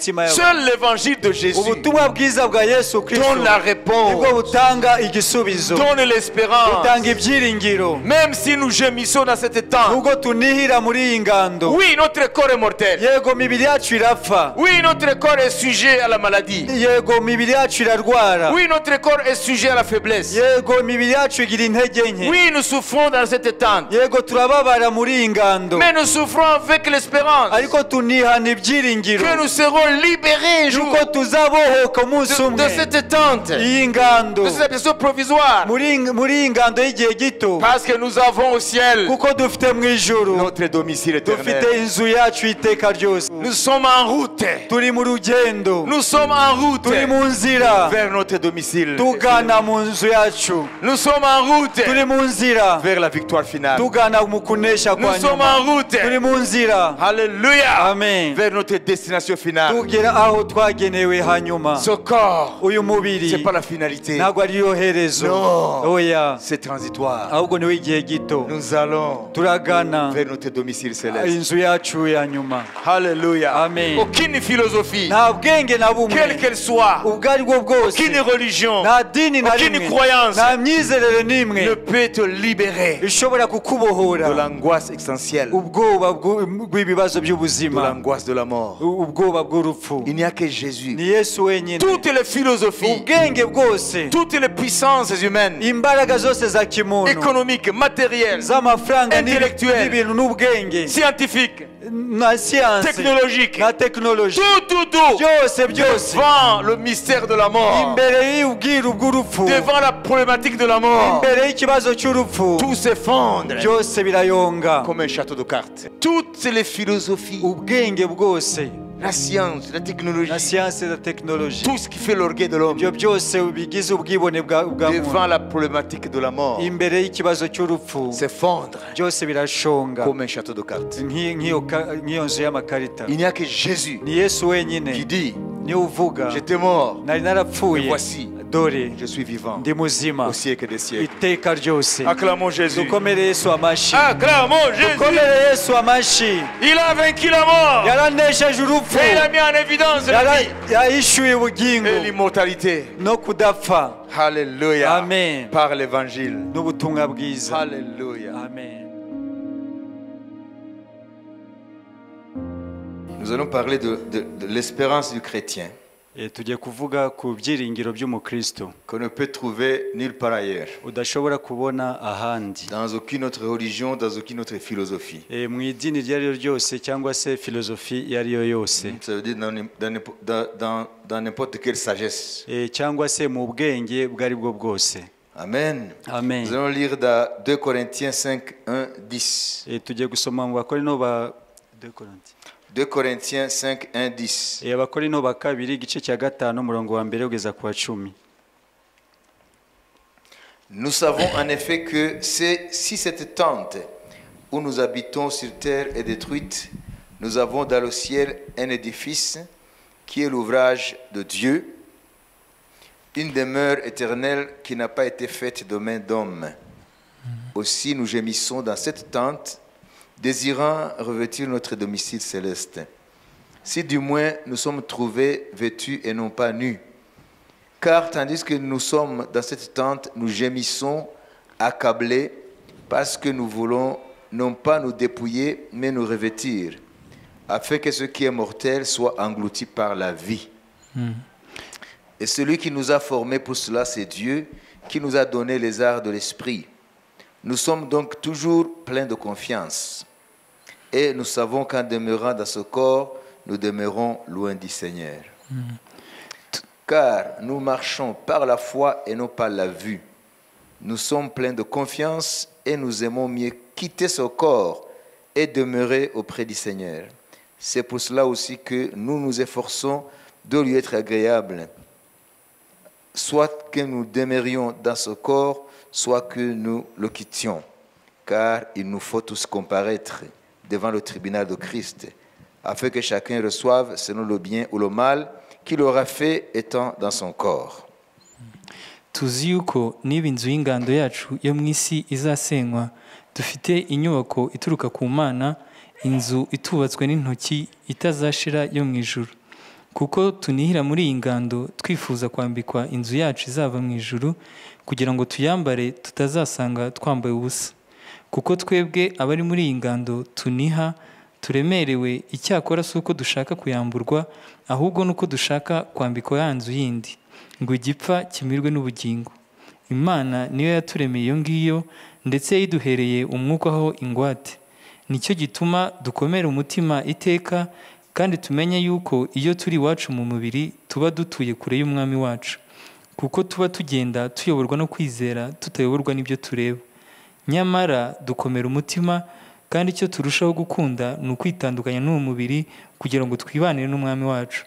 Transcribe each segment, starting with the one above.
mitima yabo. Seul l'évangile de Jésus Ubutumwa bwiza bwa Yesu Kristo donne la réponse, nibwo butanga igisubizo, donne l'espérance. butanga ibyiringiro. Même si nous gémissons dans cette temps, Nubwo tunihira muri iyi ngando, oui, notre corps est mortel. yego mibiri yacu irapfa, Oui, notre corps est sujet à la maladie. yego mibiri yacu irarwara, Oui, notre corps est sujet à la faiblesse. yego mibiri yacu igira intege nke, Oui, nous souffrons dans cette tente. yego turababara muri iyi ngando, Mais nous souffrons avec l'espérance ariko tunihana ibyiringiro que nous serons libérés un jour yuko tuzabohoka umunsi de umwe cette tente, iyi ngando, de cette habitation provisoire. muri iyi ngando y'igihe gito, Parce que nous avons au ciel kuko dufite mu ijuru, notre domicile dufite éternel. inzu yacu iteka ryose. Nous sommes en route. Turi mu rugendo, Nous sommes en route turi mu nzira vers notre domicile. tugana mu nzu yacu, Nous sommes en route turi mu nzira vers la victoire finale. tugana mu kunesha Nous kwa sommes nyuma, en route, turi mu nzira, alléluia, amen, vers notre destination finale. tugera aho twagenewe hanyuma. Ce corps, Uyu mubiri c'est pas la finalité, ntabwo ariyo herezo, Non. oya, c'est transitoire. ahubwo ni w'igihe gito. Nous allons Turagana vers notre domicile céleste. inzu yacu ya nyuma. Alléluia. Amen. Aucune philosophie, Nta bwenge na quelle bumwe qu'elle soit, ubwo ari bwo bwose, aucune religion nta dini na aucune rimwe, croyance nta myizerere ne n'imwe peut te libérer ishobora de kukubohora l'angoisse existentielle, ubwoba bw'ibibazo de by'ubuzima, l'angoisse de la mort. ubwoba bw'urupfu. Il n'y a que Jésus. Ni Yesu wenyine. Toutes les philosophies, Ubwenge bwose, toutes les puissances humaines, imbaraga zose za kimuntu, économiques, matérielles, z'amafaranga intellectuelle, n'ibintu n'ubwenge scientifiques, na siyansi technologiques, na tekinoloji, tout, byose devant le mystère de la mort, imbere y'ubwiru bw'urupfu, devant la problématique de la mort, imbere y'ikibazo cy'urupfu, tout s'effondre byose birayonga. comme un château de cartes. Toutes les philosophies, Ubwenge bwose la science, la na technologie, siyansi na tekinoloji, tout ce qui fait l'orgueil de l'homme ibyo byose bigize ubwibone bwa devant muntu, la problématique de la mort imbere y'ikibazo cy'urupfu, s'effondre byose birashonga comme un château de cartes. nk'iyo nzu y'amakarita. Il n'y a que Jésus Ni Yesu qui wenyine dit, niwe uvuga, j'étais mort, nari et narapfuye, voici, dore je suis vivant ndi muzima au siècle des siècles. iteka ryose. Acclamons Jésus. Dukomere Yesu amashi, Acclamons Jésus. dukomere Yesu amashi. Il a vaincu la mort Yaranesheje urupfu, et il a mis en évidence la vie yahishuye ubugingo et l'immortalité. no kudapfa. Alléluia. Amen. Par l'évangile. N'ubutumwa bwiza. Alléluia. Amen. Nous allons parler de l'espérance du chrétien Tugiye kuvuga ku byiringiro by'umukristo qu'on ne peut trouver nulle part ailleurs, udashobora kubona ahandi, dans aucune autre religion, dans aucune autre philosophie. mu idini iryo ari ryo ryose cyangwa se filozofi iyo ari yo yose, Ça veut dire dans n'importe quelle sagesse. cyangwa se mu bwenge ubwo ari bwo bwose. Amen. Amen. Nous allons lire dans 2 Corinthiens 5, 1, 10. Tugiye gusoma mu Bakorino ba 2 Corinthiens 5, 1, 10. Abakorino ba kabiri igice cya 5 umurongo wa mbere kugeza ku wa 10. Nous savons en effet que si cette tente où nous habitons sur terre est détruite, nous avons dans le ciel un édifice qui est l'ouvrage de Dieu, une demeure éternelle qui n'a pas été faite de main d'homme. Aussi nous gémissons dans cette tente, désirant revêtir notre domicile céleste. Si du moins nous sommes trouvés vêtus et non pas nus. Car tandis que nous sommes dans cette tente, nous gémissons, accablés, parce que nous voulons non pas nous dépouiller, mais nous revêtir, afin que ce qui est mortel soit englouti par la vie. Et celui qui nous a formés pour cela, c'est Dieu, qui nous a donné les arts de l'esprit. Nous sommes donc toujours pleins de confiance. Et nous savons qu'en demeurant dans ce corps, nous demeurons loin du Seigneur. Car nous marchons par la foi et non par la vue. Nous sommes pleins de confiance et nous aimons mieux quitter ce corps et demeurer auprès du Seigneur. C'est pour cela aussi que nous nous efforçons de lui être agréables, soit que nous demeurions dans ce corps, soit que nous le quittions. Car il nous faut tous comparaître devant le tribunal de Christ, afin que chacun reçoive selon le bien ou le mal qu'il aura fait étant dans son corps. Tuzi yuko niba inzu y'ingando yacu yo mu isi izasenywa, dufite inyubako ituruka ku Mana, inzu itubatswe n'intoki itazashira yo mu ijuru. kuko tunihira muri iyi ngando twifuza kwambikwa inzu yacu izava mu ijuru kugira ngo tuyambare tutazasanga twambaye ubusa. Kuko twebwe abari muri iyi ngando tuniha turemerewe, icyakora si uko dushaka kuyamburwa, ahubwo nuko dushaka kwambikwa ya nzu yindi, ngo igipfa kimirwe n'ubugingo. Imana niyo yaturemeye iyo ngiyo, ndetse yayiduhereye umwuka ho ingwate. Nicyo gituma dukomera umutima iteka, kandi tumenye yuko iyo turi iwacu mu mubiri tuba dutuye kure y'umwami wacu, kuko tuba tugenda tuyoborwa no kwizera, tutayoborwa n'ibyo tureba. Nyamara dukomera umutima, kandi icyo turushaho gukunda ni ukwitandukanya n'uwo mubiri kugira ngo twibanire n'umwami wacu.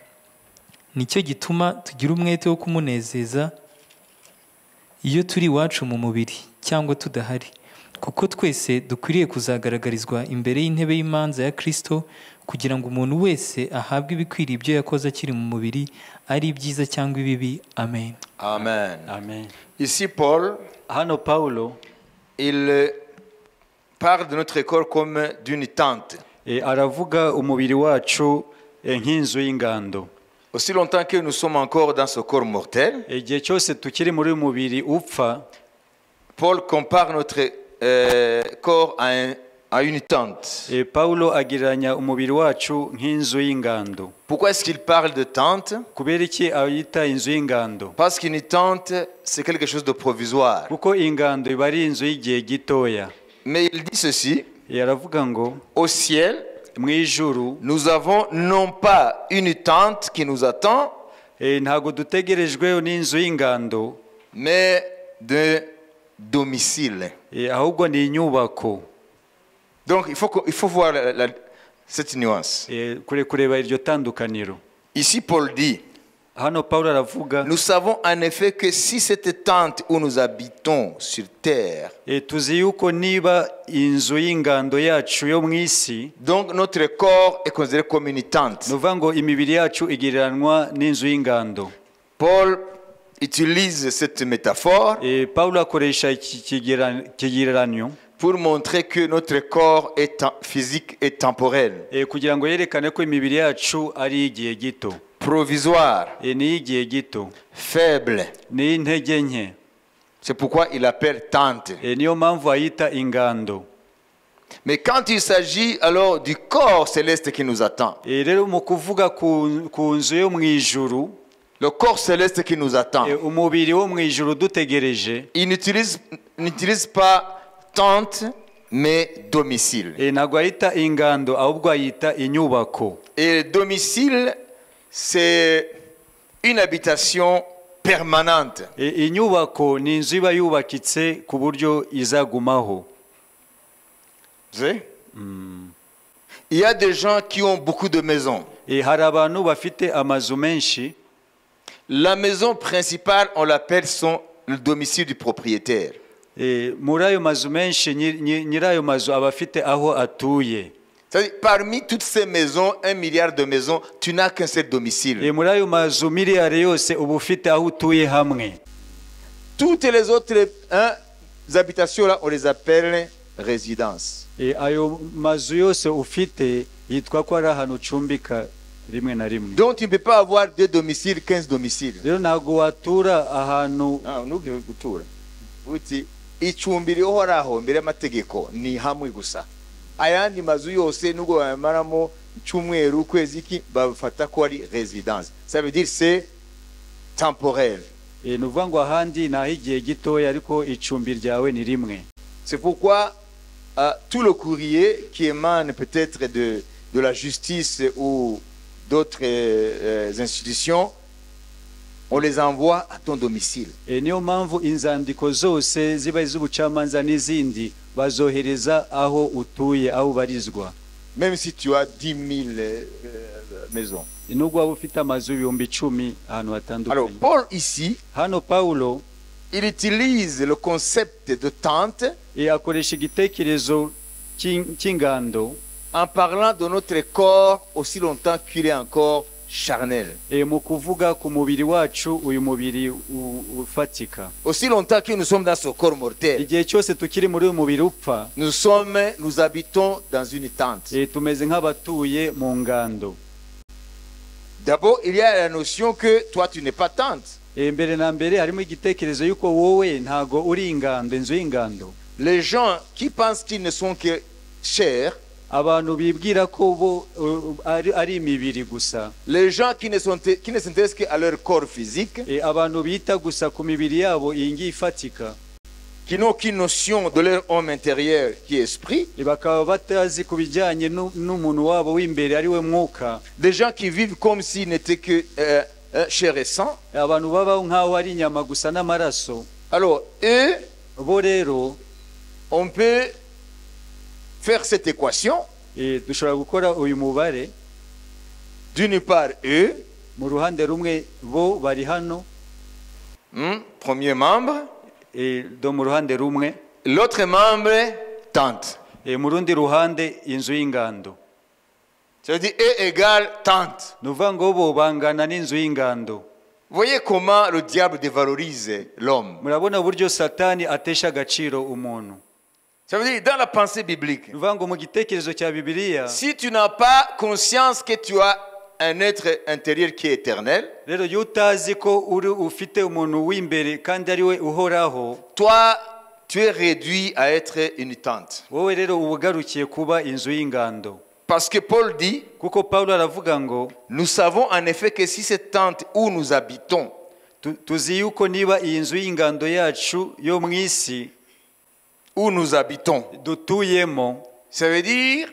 Nicyo gituma tugira umwete wo kumunezeza iyo turi iwacu mu mubiri cyangwa tudahari, kuko twese dukwiriye kuzagaragarizwa imbere y'intebe y'imanza ya Kristo, kugira ngo umuntu wese ahabwe ibikwiriye ibyo yakoze akiri mu mubiri, ari ibyiza cyangwa ibibi. Amen. Amen. Amen. Ici, Paul, Hano Paulo il parle de notre corps comme d'une tente. aravuga umubiri wacu nk'inzu y'ingando. Aussi longtemps que nous sommes encore dans ce corps mortel, Igihe cyose tukiri muri uyu mubiri upfa, Paul compare notre corps à une tente. Paulo agereranya umubiri wacu nk'inzu y'ingando. Pourquoi est-ce qu'il parle de tente? Kubera iki ayita inzu y'ingando? Parce qu'une tente, c'est quelque chose de provisoire. Kuko ingando iba ari inzu y'igihe gitoya. Mais il dit ceci, Aravuga ngo au ciel, mu ijuru nous avons non pas une tente qui nous attend, ntago dutegerejweho n'inzu y'ingando, mais de domicile. ahubwo ni inyubako. Donc il faut voir cette nuance. Kureba iryo tandukaniro. Ici Paul dit, Hano Paulo aravuga, nous savons en effet que si cette tente où nous habitons sur terre, tuzi yuko niba inzu y'ingando yacu yo mu isi, donc notre corps est considéré comme une tente. nuvuga ngo imibiri yacu igereranwa n'inzu y'ingando. Paul utilise cette métaphore Paulo akoresha iki kigereranyo pour montrer que notre corps est physique et temporel, kugira ngo yerekane ko imibiri yacu ari igihe gito, provisoire, ni igihe gito, faible. ni intege nke. C'est pourquoi il appelle tente. Niyo mpamvu ayita ingando. Mais quand il s'agit alors du corps céleste qui nous attend, Rero mu kuvuga ku nzu yo mu ijuru, le corps céleste qui nous attend, umubiri wo mu ijuru dutegereje, il n'utilise pas tente, mais domicile. ntabwo ayita ingando ahubwo ayita inyubako. Et domicile, c'est une habitation permanente. Inyubako ni inzu iba yubakitse ku buryo izagumaho. Vous savez? Il y a des gens qui ont beaucoup de maisons. Hari abantu bafite amazu menshi. La maison principale, on l'appelle le domicile du propriétaire. Muri ayo mazu menshi nyirayo mazu aba afite aho atuye. C'est-à-dire, parmi toutes ces maisons, 1 milliard de maisons, tu n'as qu'un seul domicile. Muri ayo mazu miliyari yose uba ufite aho utuye hamwe. Toutes les autres habitations là, on les appelle résidences. Ayo mazu yose ufite yitwa ko ari ahantu ucumbika rimwe na rimwe. Donc tu ne peux pas avoir 2 domiciles, 15 domiciles. Rero ntabwo watura ahantu. Ntugire gutura. Uti icumbiri uhoraho mbere y'amategeko ni hamwe gusa. Ayandi mazu yose nubwo bamaramo cyumweru kwezi ki bafata ko ari résidence. Ça veut dire c'est temporel. Nuvuga ngo ahandi naho igihe gitoya ariko icumbi ryawe ni rimwe. C'est pourquoi tout le courrier qui émane peut-être de la justice ou d'autres institutions, on les envoie à ton domicile. Niyo mpamvu inzandiko zose ziba iz'ubucamanza n'izindi bazohereza aho utuye, aho ubarizwa. Même si tu as 10 000 maisons. Nubwo waba ufite amazu 10,000 ahantu hatandukanye. Alors Paul ici, hano Paulo il utilise le concept de tente akoresha igitekerezo cy'ingando en parlant de notre corps aussi longtemps qu'il est encore charnel. Mu kuvuga ku mubiri wacu, uyu mubiri ufatika. Aussi longtemps que nous sommes dans ce corps mortel. Igihe cyose tukiri muri uyu mubiri upfa, nous habitons dans une tente. Tumeze nk'abatuye mu ngando. D'abord, il y a la notion que toi, tu n'es pas tante. mbere na mbere harimo igitekerezo y'uko wowe ntago uri ingando, inzu y'ingando. Les gens qui pensent qu'ils ne sont que chair, Abantu bibwira ko bo ari imibiri gusa. les gens qui ne s'intéressent qu'à leur corps physique, Abantu bita gusa ku mibiri yabo iyi ngiyi ifatika. qui n'ont aucune notion de leur homme intérieur qui est esprit, Bakaba batazi ku bijyanye n'umuntu wabo w'imbere ari we mwuka. des gens qui vivent comme s'ils n'étaient que chair et sang. Abantu babaho nk'aho ari inyama gusa n'amaraso. Alors, eux, Bo rero on peut faire cette équation. dushobora gukora uyu mubare. D'une part, eux, Mu ruhande rumwe bo bari hano, premier membre, do mu ruhande rumwe, l'autre membre, tante. mu rundi ruhande inzu y'ingando. Ça veut dire E égale tante. Ni ukuvuga ngo bo bangana n'inzu y'ingando. Voyez comment le diable dévalorise l'homme. Murabona uburyo Satani atesha agaciro umuntu. Ça veut dire, dans la pensée biblique, Ni ukuvuga ngo mu gitekerezo cya Bibiliya, si tu n'as pas conscience que tu as un être intérieur qui est éternel, rero iyo utazi ko ufite umuntu w'imbere kandi ari we uhoraho, toi, tu es réduit à être une tante. wowe rero uba ugarukiye kuba inzu y'ingando. Parce que Paul dit, Kuko Pawulo aravuga ngo nous savons en effet que si cette tente où nous habitons, tuzi yuko niba iyi nzu y'ingando yacu yo mu isi où nous habitons, dutuyemo, ça veut dire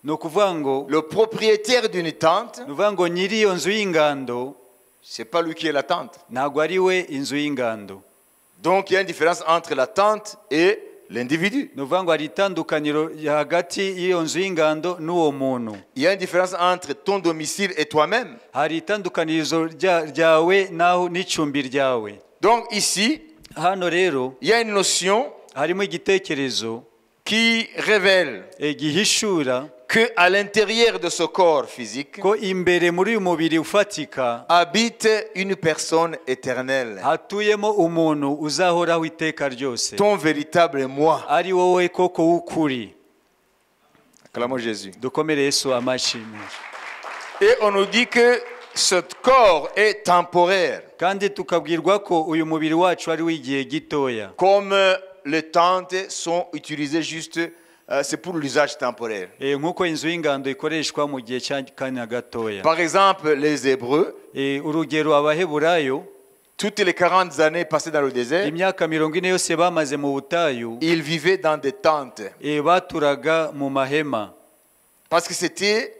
ni ukuvuga ngo le propriétaire d'une tente, ni ukuvuga ngo nyiri iyo nzu y'ingando c'est pas lui qui est la tente. ntabwo ari we inzu y'ingando. Donc il y a une différence entre la tente et l'individu. Ni ukuvuga ngo hari itandukaniro hagati y'iyo nzu y'ingando n'uwo muntu. Il y a une différence entre ton domicile et toi-même. Hari itandukanirizo ryawe n'icumbi ryawe. Donc ici, Hano rero il y a une notion harimo igitekerezo qui révèle gihishura que à l'intérieur de ce corps physique ko imbere muri uyu mubiri ufatika habite une personne éternelle, hatuyemo umuntu uzahoraho iteka ryose, ton véritable moi. ari wowe koko w'ukuri. Acclamons Jésus. Dukomere Yesu amashyi. Et on nous dit que ce corps est temporaire, Kandi tukabwirwa ko uyu mubiri wacu ari w'igihe gitoya. comme les tentes sont utilisées juste, c'est pour l'usage temporaire. Nk'uko inzu y'ingando ikoreshwa mu gihe cy'akanya gatoya. Par exemple, les Hébreux, Urugero Abaheburayo, toutes les 40 années passées dans le désert, imyaka 40 yose bamaze mu butayu, ils vivaient dans des tentes. baturaga mu mahema. Parce que c'était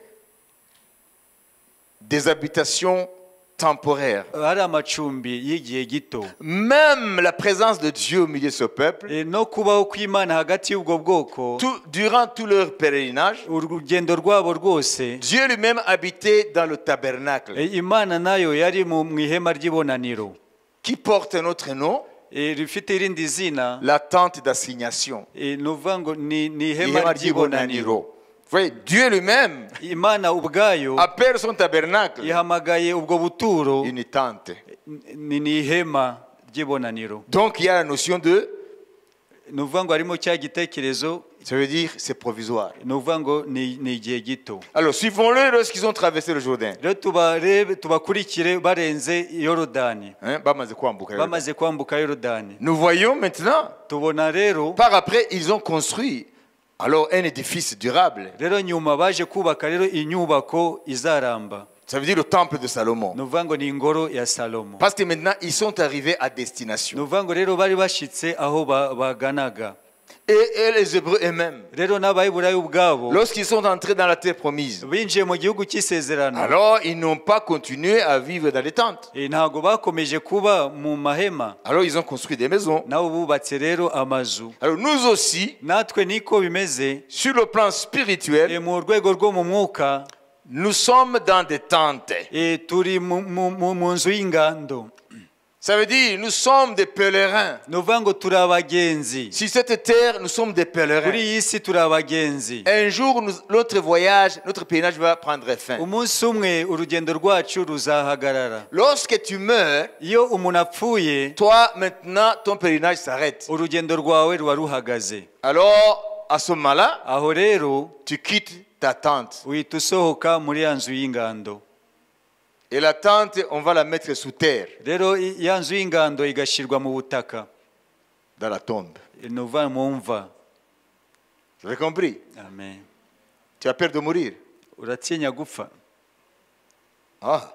des habitations temporaires. Hari amacumbi y'igihe gito. Même la présence de Dieu au milieu de ce peuple, No kubaho kw'Imana hagati y'ubwo bwoko, durant tout leur pèlerinage, urugendo rwabo rwose, Dieu lui-même habitait dans le tabernacle, Imana nayo yari mu ihema ry'ibonaniro, qui porte notre nom, rifite irindi zina, la tente d'assignation. ni ukuvuga ngo ni ihema Ihema ry'ibonaniro. ry'ibonaniro. Vous voyez, Dieu lui-même Imana ubwayo appelle son tabernacle ihamagaye ubwo buturo une tente. ni ihema ry'ibonaniro. Donc il y a la notion de, Ni ukuvuga ngo harimo cya gitekerezo, ça veut dire c'est provisoire. ni ukuvuga ngo ni igihe gito. Alors suivons-le lorsqu'ils ont traversé le Jourdain. Rero tubakurikire barenze Yorodani, Bamaze kwambuka Yorodani. bamaze kwambuka Yorodani. Nous voyons maintenant, Tubona rero par après, ils ont construit alors un édifice durable. rero nyuma baje kubaka rero inyubako izaramba, Ça veut dire le temple de Salomon. ni ukuvuga ngo ni ingoro ya Salomo. Parce que maintenant, ils sont arrivés à Ni destination. ukuvuga ngo rero bari bashitse aho baganaga. Et les Hébreux eux-mêmes, Rero n'Abaheburayo ubwabo lorsqu'ils sont entrés dans la terre promise, binjiye mu gihugu cy'isezerano, alors ils n'ont pas continué à vivre dans les tentes. ntabwo bakomeje kuba mu mahema, Alors ils ont construit des maisons. nabo bubatse rero amazu. Alors nous aussi, Natwe niko bimeze, sur le plan spirituel, mu rwego rwo mu mwuka, nous sommes dans des tentes. turi mu nzu y'ingando. Ça veut dire nous sommes des pèlerins. Ni ukuvuga ngo turi abagenzi. Sur cette terre, nous sommes des pèlerins. Kuri iyi si turi abagenzi. Un jour, notre voyage, notre pèlerinage va prendre fin. Umunsi umwe urugendo rwacu ruzahagarara. Lorsque tu meurs, Iyo umuntu apfuye, toi maintenant, ton pèlerinage s'arrête. urugendo rwawe ruba ruhagaze. Alors, à ce moment-là, Aho rero tu quittes ta tente. uhita usohoka muri ya nzu y'ingando. Et la tente, on va la mettre sous terre, rero ya nzu y'ingando igashyirwa mu butaka, dans la tombe. ni uva mu mva. Vous avez compris? Amen. Tu as peur de mourir? Uratinya gupfa? Ah.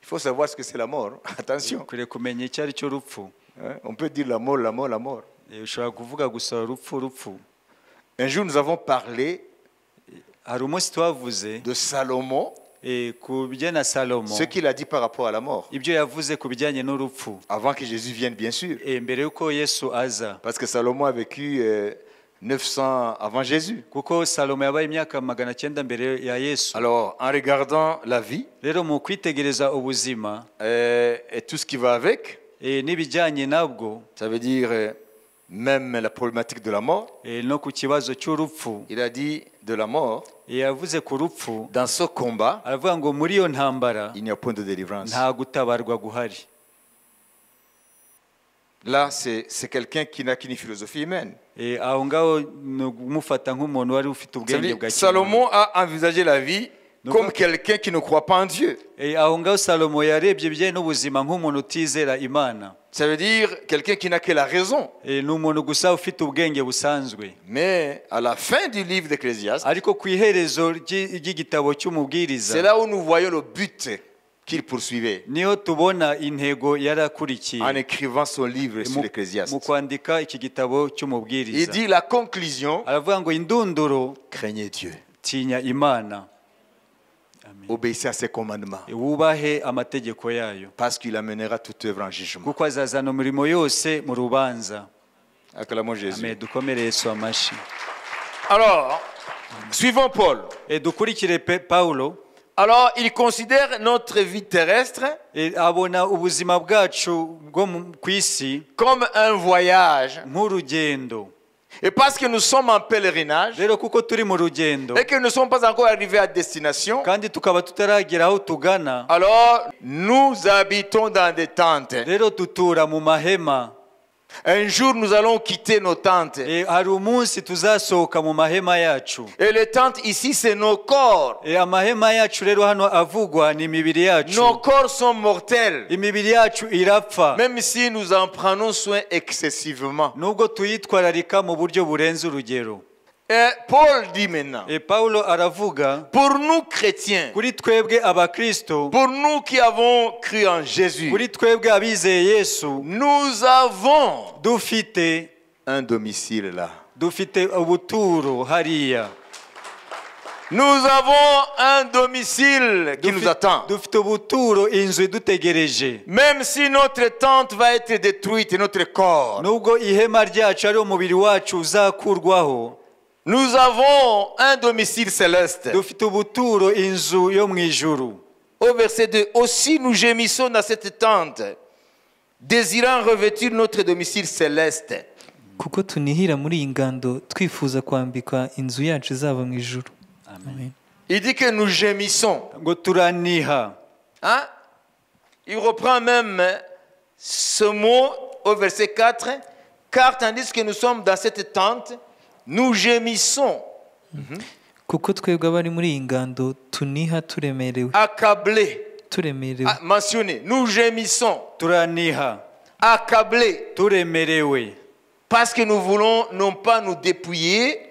Il faut savoir ce que c'est la mort. Attention. Ukwiriye kumenya icyo ari cyo urupfu. Hein? On peut dire la mort, la mort, la mort. Ushobora kuvuga gusa urupfu, urupfu. Un jour, nous avons parlé Hari umunsi twavuze de Salomon, ku bijyanye na Salomo, ce qu'il a dit par rapport à la mort. ibyo yavuze ku bijyanye n'urupfu, Avant que Jésus vienne, bien sûr. mbere y'uko Yesu aza, Parce que Salomon a vécu 900 avant Jésus. kuko Salomo yabaye imyaka 900 mbere ya Yesu. Alors, en regardant la vie Rero mu kwitegereza ubuzima et tout ce qui va avec, n'ibijyanye nabwo, ça veut dire même la problématique de la mort, no ku kibazo cy'urupfu, il a dit de la mort, yavuze ku rupfu, dans ce combat, aravuga ngo muri iyo ntambara il n'y a point de délivrance. nta gutabarwa guhari. Là, c'est quelqu'un qui n'a qu'une philosophie humaine. Aho ngaho ni umufata nk'umuntu wari ufite Ça veut ubwenge dire, bwa Salomon a envisagé la vie Donc, comme quelqu'un qui ne croit pas en Dieu. aho ngaho Salomo yarebye ibijyanye n'ubuzima nk'umuntu utizera Imana. Ça veut dire quelqu'un qui n'a que la raison. Ni umuntu gusa ufite ubwenge busanzwe. Mais à la fin du livre d'Ecclésiaste, Ariko ku iherezo ry'igitabo cy'umubwiriza, c'est là où nous voyons le but qu'il poursuivait niho tubona intego yarakurikiye en écrivant son livre sur mu l'Ecclésiaste. kwandika iki gitabo Il cy'umubwiriza. dit la conclusion, Aravuga ngo indunduro, craignez Dieu, tinya Imana, obéissez à ses commandements, wubahe amategeko yayo, parce qu'il amènera toute œuvre en jugement. kuko azazana umurimo yose mu rubanza. Acclamons Jésus. Amen. Dukomere Yesu amashyi. Alors, suivons Paul. Dukurikire Paulo. Alors, il considère notre vie terrestre Abona ubuzima bwacu bwo ku isi comme un voyage. nk'urugendo. Et parce que nous sommes en pèlerinage Rero kuko turi mu rugendo et que nous ne sommes pas encore arrivés à destination, kandi tukaba tutaragera aho tugana, alors nous habitons dans des tentes. rero dutura mu mahema. Un jour, nous allons quitter nos tentes. Hari umunsi tuzasohoka mu mahema yacu. Et les tentes ici, c'est nos corps. Amahema yacu rero hano avugwa ni imibiri yacu. Nos corps sont mortels. Imibiri yacu irapfa, Même si nous en prenons soin excessivement. nubwo tuyitwararika mu buryo burenze urugero. Et Paul dit maintenant, Paulo aravuga pour nous chrétiens, kuri twebwe abakristo, pour nous qui avons cru en Jésus, kuri twebwe abizeye Yesu, nous avons dufite un domicile là. dufite ubuturo hariya. Nous avons un domicile qui nous attend. Dufite ubuturo, inzu idutegereje. Même si notre tente va être détruite, notre corps, Nubwo ihema ryacu ari umubiri wacu uzakurwaho, nous avons un domicile céleste. dufite ubuturo, inzu yo mu ijuru. Au verset 2, aussi nous gémissons dans cette tente, désirant revêtir notre domicile céleste. kuko tunihira muri iyi ngando twifuza kwambikwa inzu yacu izaba mu ijuru. Amen. Il dit que nous gémissons. Ngo turaniha. Hein? Il reprend même ce mot au verset 4, car tandis que nous sommes dans cette tente, nous gémissons. kuko twebwe abari muri iyi ngando tuniha turemerewe. Accablés. Turemerewe. Mentionné, nous gémissons. Turaniha. Accablés. Turemerewe. Parce que nous voulons non pas nous dépouiller,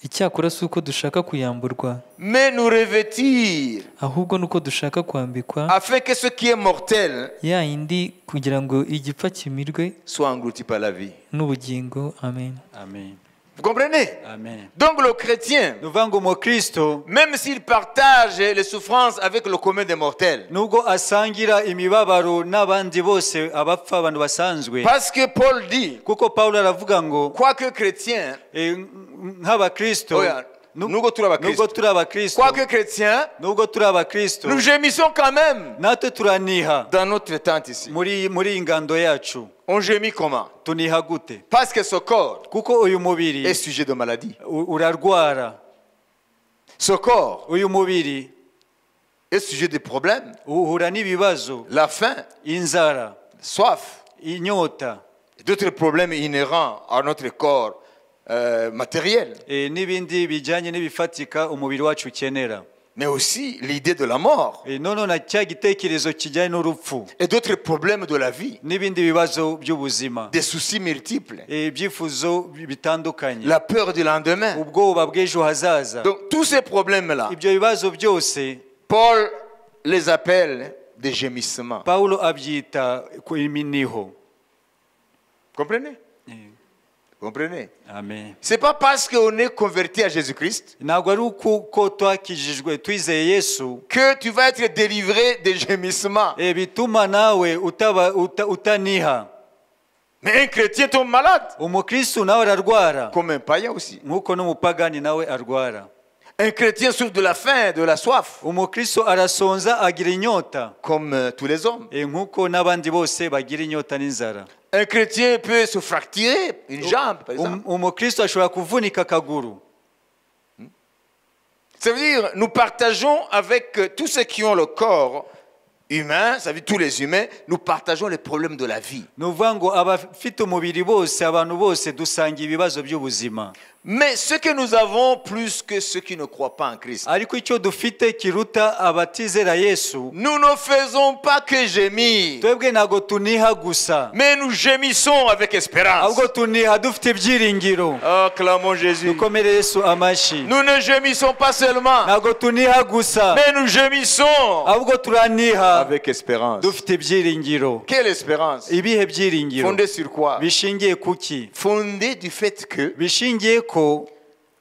Icyakora si uko dushaka kuyamburwa, mais nous revêtir, ahubwo nuko dushaka kwambikwa afin que ce qui est mortel ya yindi kugira ngo igipfa kimirwe soit englouti par la vie. n'ubugingo. Amen. Amen. Vous comprenez? Amen. Donc le chrétien, Nuvuga ngo umukristo même s'il partage les souffrances avec le commun des mortels, nubwo asangira imibabaro n'abandi bose abapfa, abantu basanzwe, parce que Paul dit, kuko Paulo aravuga ngo quoique chrétien, nk'abakristo, nubwo turi abakristo, nubwo turi abakristo, quoique chrétien, nubwo turi abakristo, nous gémissons quand même natwe turaniha dans notre tente ici. muri iyi ngando yacu. On gémit comment? Tuniha gute? Parce que ce corps Kuko uyu mubiri est sujet de maladie. urarwara, Ce corps uyu mubiri est sujet de problèmes. uhura n'ibibazo, La faim, inzara, soif, inyota, d'autres problèmes inhérents à notre corps matériel. n'ibindi bijyanye n'ibifatika umubiri wacu ukenera. mais aussi l'idée de la mort none na cya gitekerezo kijyanye n'urupfu et d'autres problèmes de la vie, n'ibindi bibazo by'ubuzima, des soucis multiples, ibyifuzo bitandukanye, la peur du lendemain. ubwoba bw'ejo hazaza. Donc tous ces problèmes-là, Ibyo bibazo byose Paul les appelle des gémissements. Pawulo abyita ku iminiho. Comprenez? Comprenez? Amen. C'est pas parce qu'on est converti à Jésus-Christ Ntabwo ari uko twakijijwe twizeye Yesu que tu vas être délivré des gémissements. bituma nawe utaniha. Mais un chrétien tombe malade, Umukristo nawe ararwara comme un païen aussi. nk'uko n'umupagani nawe arwara. Un chrétien souffre de la faim, de la soif, Umukristo arasonza agira inyota comme tous les hommes. nk'uko n'abandi bose bagira inyota n'inzara. Un chrétien peut se fracturer une jambe, par exemple. Umukristo ashobora kuvunika akaguru. Ça veut dire, nous partageons avec tous ceux qui ont le corps humain, ça veut dire tous les humains, nous partageons les problèmes de la vie. Ni ukuvuga ngo abafite umubiri bose, abantu bose dusangiye ibibazo by'ubuzima. Mais ce que nous avons plus que ceux qui ne croient pas en Christ, Ariko icyo dufite kiruta abatizera Yesu, nous ne faisons pas que gémir, twebwe ntabwo tuniha gusa, mais nous gémissons avec espérance. ahubwo tuniha dufite ibyiringiro. Oh, clamons Jésus. Dukomere Yesu amashyi. Nous ne gémissons pas seulement, Ntabwo tuniha gusa, mais nous gémissons ahubwo turaniha avec espérance. dufite ibyiringiro. Quelle espérance? Ibihe byiringiro Fondée sur quoi? bishingiye kuki? Fondée du fait que Bishingiye ko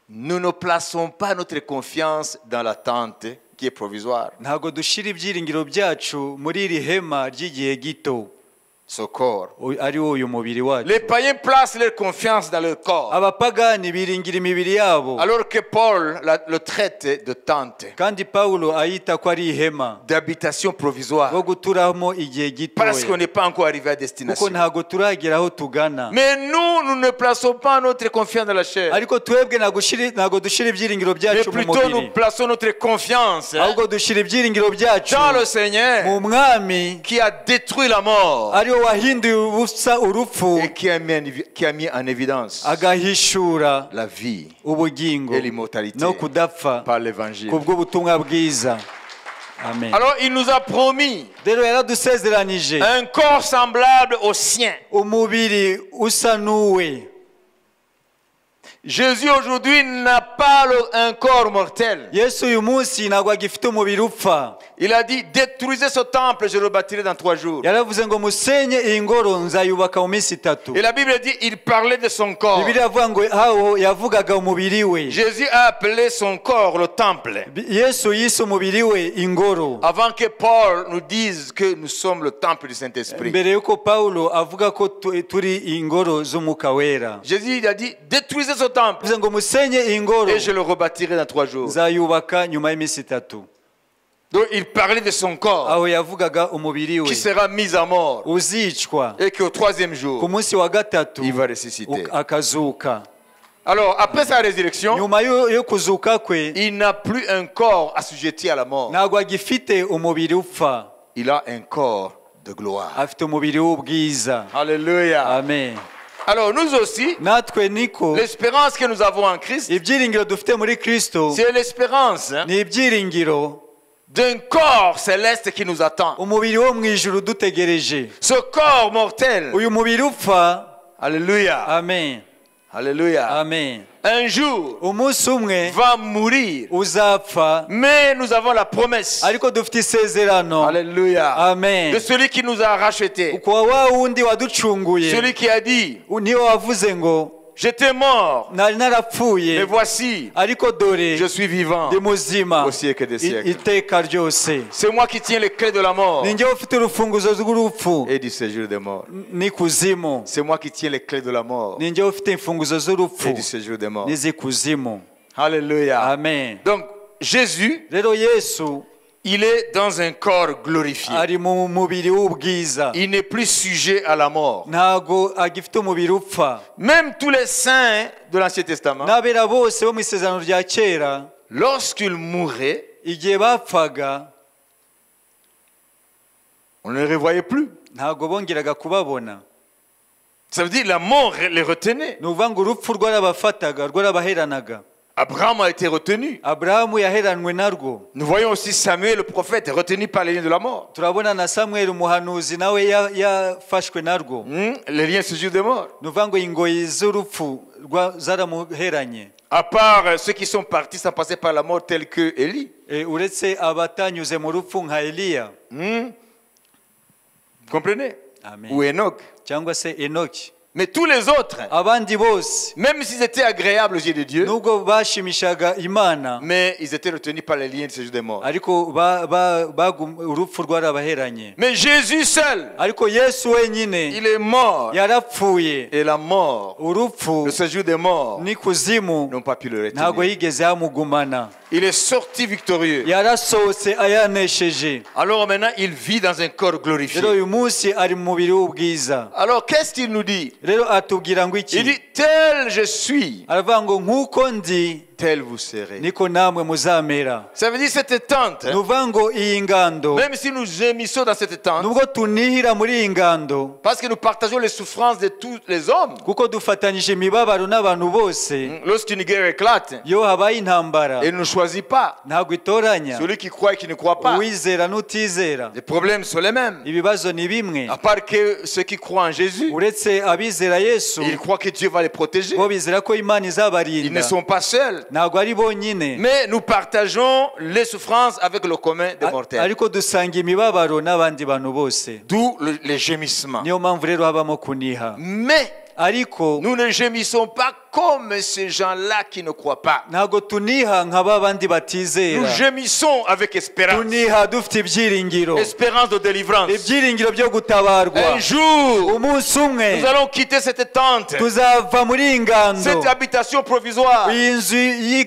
nous ne plaçons pas notre confiance dans la tente qui est provisoire, ntabwo dushyira ibyiringiro byacu muri iri hema ry'igihe gito, ce corps. ari wo uyu mubiri wacu. Les païens placent leur confiance dans leur corps, Abapagani biringira imibiri yabo, alors que Paul le traite de tente, kandi Pawulo ayita ko ari ihema d'habitation provisoire, bwo guturamo igihe parce qu'on gitoya, n'est pas encore arrivé à kuko destination. ntabwo turagera aho tugana. Mais nous ne plaçons pas notre confiance dans la chair, Ariko twebwe ntabwo dushyira ibyiringiro mais byacu mu plutôt nous mubiri, plaçons notre confiance ahubwo dushyira ibyiringiro byacu dans le Seigneur mu Mwami, qui a détruit la mort ari wo wahinduye ubusa urupfu, et qui a mis en évidence agahishura la vie ubugingo et l'immortalité no kudapfa par l'évangile. kubw'ubutumwa bwiza. Amen. Alors il nous a promis Rero yaradusezeranije un corps semblable au sien. umubiri usa n'uwe. Jésus aujourd'hui n'a pas un corps mortel. Yesu uyu munsi ntabwo agifite umubiri upfa. Il a dit, détruisez ce temple, je le bâtirai dans 3 jours. Yaravuze ngo musenye iyi ngoro nzayubaka mu minsi 3. Et la Bible dit, il parlait de son corps. Bibiliya avuga ngo aho yavugaga umubiri we. Jésus a appelé son corps le temple. Yesu yise umubiri we ingoro. Avant que Paul nous dise que nous sommes le temple du Saint-Esprit. Mbere yuko Pawulo avuga ko turi ingoro z'umwuka wera. Jésus il a dit, détruisez ce temple. Bivuze ngo musenye iyi ngoro Et je le rebâtirai dans 3 jours. nzayubaka nyuma y'iminsi 3. Donc il parlait de son corps Aho yavugaga umubiri we qui sera mis à mort. uzicwa, Et qu'au 3e ku jour, munsi wa 3 il va ressusciter. akazuka. Alors après sa résurrection, Nyuma yo kuzuka kwe il n'a plus un corps assujetti à la mort. ntabwo agifite umubiri upfa, Il a un corps de gloire. afite umubiri w'ubwiza. Alléluia. Amen. Alors nous aussi, Natwe niko l'espérance que nous avons en Christ, ibyiringiro dufite muri Kristo c'est l'espérance ni ibyiringiro d'un corps céleste qui nous attend. umubiri wo mu ijuru dutegereje. Ce corps mortel, Uyu mubiri upfa, alléluia, amen, alléluia, amen, un jour umunsi umwe va mourir. uzapfa, Mais nous avons la promesse, ariko dufite isezerano, alléluia, amen, de celui qui nous a rachetés. kwa wa wundi waducunguye, Celui qui a dit, niwe wavuze ngo j'étais mort, nari narapfuye mais voici, ariko dore je suis vivant ndi muzima au siècle des siècles. iteka ryose. C'est moi qui tiens les clés de la mort Ni njyewe ufite urufunguzo rw'urupfu et du séjour des morts. n'ikuzimu. C'est moi qui tiens les clés de la mort Ni njyewe ufite imfunguzo z'urupfu et du séjour des morts. n'izikuzimu. Alléluia. Amen. Donc, Jésus, Rero Yesu il est dans un corps glorifié. ari mu mubiri w'ubwiza, Il n'est plus sujet à la mort. ntago agifite umubiri upfa. Même tous les saints de l'Ancien Testament, N'abera bose bo mu isezerano rya kera lorsqu'ils mouraient, igihe bapfaga on ne les revoyait plus. ntago bongeraga kubabona. Ça veut dire que la mort les retenait. Ni ukuvuga ngo urupfu rwarabafataga, rwarabaheranaga. Abraham a été retenu. Aburahamu yaheranwe narwo. Nous voyons aussi Samuel, le prophète, retenu par les liens de la mort. Turabona na Samuel umuhanuzi nawe yafashwe narwo. Les liens se jouent de mort. Nuvuga ngo ingoyi z'urupfu zaramuheranye. À part ceux qui sont partis sans passer par la mort, tels que Élie. Uretse abatanyuze mu rupfu nka Eliya. Comprenez? Amen. Ou Enoch. Cyangwa se Enoki. Mais tous les autres, Abandi bose, même s'ils étaient agréables aux yeux de Dieu, nubwo bashimishaga Imana, mais ils étaient retenus par les liens de ce jour des morts. ariko urupfu rwarabaheranye. Mais Jésus seul, Ariko Yesu wenyine il est mort. yarapfuye. Et la mort, Urupfu le séjour des morts, n'ikuzimu n'ont pas pu le ntabwo retenir. yigeze hamugumana. Il est sorti victorieux. Yarasohotse ayanesheje. Alors maintenant, il vit dans un corps glorifié. Rero uyu munsi ari mu mubiri w'ubwiza. Alors qu'est-ce qu'il nous dit? Rero atubwira ngo Il iki? dit, tel je suis, Aravuga ngo nk'uko ndi tel vous serez. niko namwe muzamera. Ça veut dire cette tente, Nuvuga ngo iyi ngando, même si nous gémissons dans cette tente, nubwo tunihira muri iyi ngando, parce que nous partageons les souffrances de tous les hommes. kuko dufatanyije imibabaro n'abantu bose, Lorsqu'une guerre éclate, iyo habaye intambara elle ne choisit pas ntabwo itoranya celui qui croit et qui ne croit pas. uwizera n'utizera. Les problèmes sont les mêmes. Ibibazo ni bimwe, À part que ceux qui croient en Jésus, uretse abizera Yesu ils croient que Dieu va les protéger. bo bizera ko Imana Ils ne izabarinda, sont pas seuls. ntabwo ari bonyine, Mais nous partageons les souffrances avec le commun des mortels. ariko dusanga imibabaro n'abandi bantu bose. D'où les gémissements. Niyo mpamvu rero habamo kuniha. Mais Ariko nous ne gémissons pas comme ces gens-là qui ne croient pas. ntabwo tuniha nka ba bandi Nous batizera. gémissons avec espérance. Tuniha dufite ibyiringiro, Espérance de délivrance. ibyiringiro byo gutabarwa. Un jour, Umunsi umwe nous allons quitter cette tente, tuzava muri iyi ngando, cette habitation provisoire. iyi nzu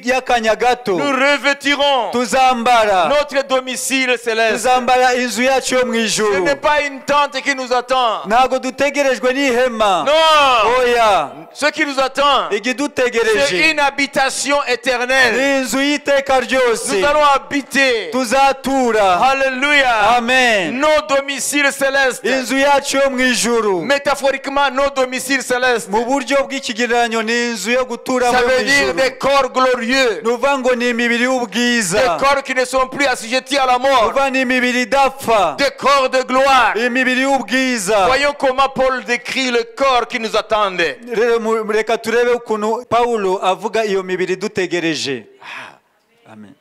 y'akanya gato, Nous revêtirons tuzambara notre domicile céleste. tuzambara inzu yacu yo mu Ce ijuru. n'est pas une tente qui nous attend. Ntabwo dutegerejwe n'ihema, Non. oya, Ce qui nous attend, c'est igidutegereje une habitation éternelle. ni inzu y'iteka ryose, Nous allons habiter. tuzatura. Alléluia. Amen. Nos domiciles célestes. Inzu yacu yo mu ijuru, Métaphoriquement, nos domiciles célestes. mu buryo bw'ikigereranyo ni inzu yo guturamo Ça mu veut dire ijuru. des corps glorieux. Ni ukuvuga ngo ni imibiri y'ubwiza, Des corps qui ne sont plus assujettis à la ni mort. ukuvuga ni imibiri idapfa, Des corps de gloire. imibiri y'ubwiza. Voyons comment Paul décrit le corps qui nous attendait. Rero reka turebe ukuntu Pawulo avuga iyo mibiri dutegereje. Amen.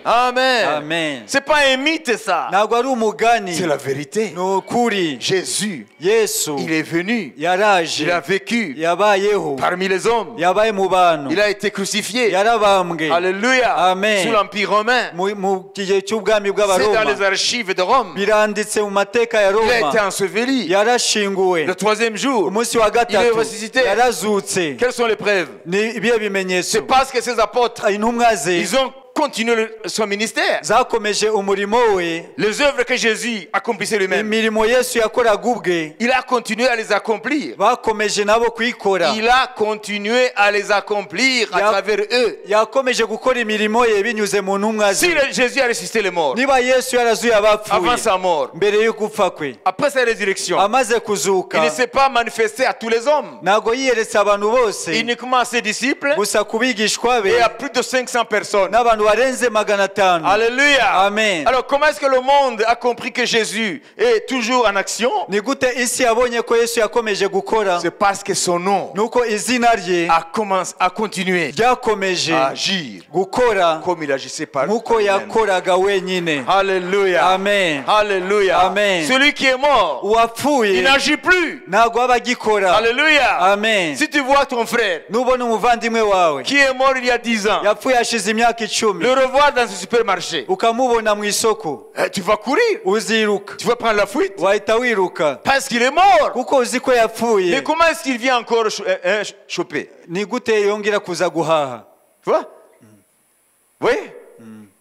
Amen. Amen. C'est pas un mythe ça. Ntabwo ari umugani, C'est la vérité. ni ukuri. Jésus, Yesu il est venu. yaraje, Il a vécu yabayeho, parmi les hommes. yabaye mu bantu, Il a été crucifié. yarabambwe. Alléluia. Amen. Sous l'Empire romain. mu gihe cy'ubwami C'est dans bw'abaroma, les archives de Rome. biranditse mu mateka ya Il a été Roma. enseveli. Yarashinguwe, Le troisième jour. umunsi wa Il est gatatu ressuscité. yarazutse. Quelles sont les preuves? Ni ibihe bimenyetso? C'est parce que ces apôtres, Intumwa ze ils ont continué son ministère. zakomeje umurimo we, Les œuvres que Jésus accomplissait lui-même, imirimo Yesu yakoraga ubwe il a continué à les accomplir. bakomeje nabo kuyikora. Il a continué à les accomplir à Ya- travers eux. Yakomeje gukora imirimo ye binyuze mu ntumwa ze. Si Jésus a ressuscité les morts Niba Yesu yarazuye avant abapfuye sa mort, mbere yo gupfa kwe, après sa résurrection, amaze il kuzuka, ne s'est pas manifesté à tous les hommes, ntabwo yiyeretse abantu bose, uniquement à ses disciples gusa ku bigishwa be et à plus de 500 personnes. n'abantu barenze 500. Alléluia. Amen. Alors comment est-ce que le monde a compris que Jésus est toujours en action? Ni gute isi yabonye ko Yesu yakomeje gukora? C'est parce que son nom Nuko izina rye a continué ryakomeje à agir gukora comme il agissait par nk'uko lui-même. yakoraga wenyine. Alléluia. Amen. Alléluia. Amen. Celui qui est mort, Uwapfuye il n'agit plus. ntabwo aba agikora. Alléluia. Amen. Si tu vois ton frère Nubona umuvandimwe wawe qui est mort il y a 10 ans, yapfuye hashize imyaka 10, le revoir dans un supermarché, ukamubona mu isoko, tu vas courir, uziruka, tu vas prendre la fuite wahita wiruka parce qu'il est mort. kuko uzi ko Mais yapfuye. comment est-ce qu'il vient encore choper? Ni gute yongera kuza guhaha? Tu vois? Oui?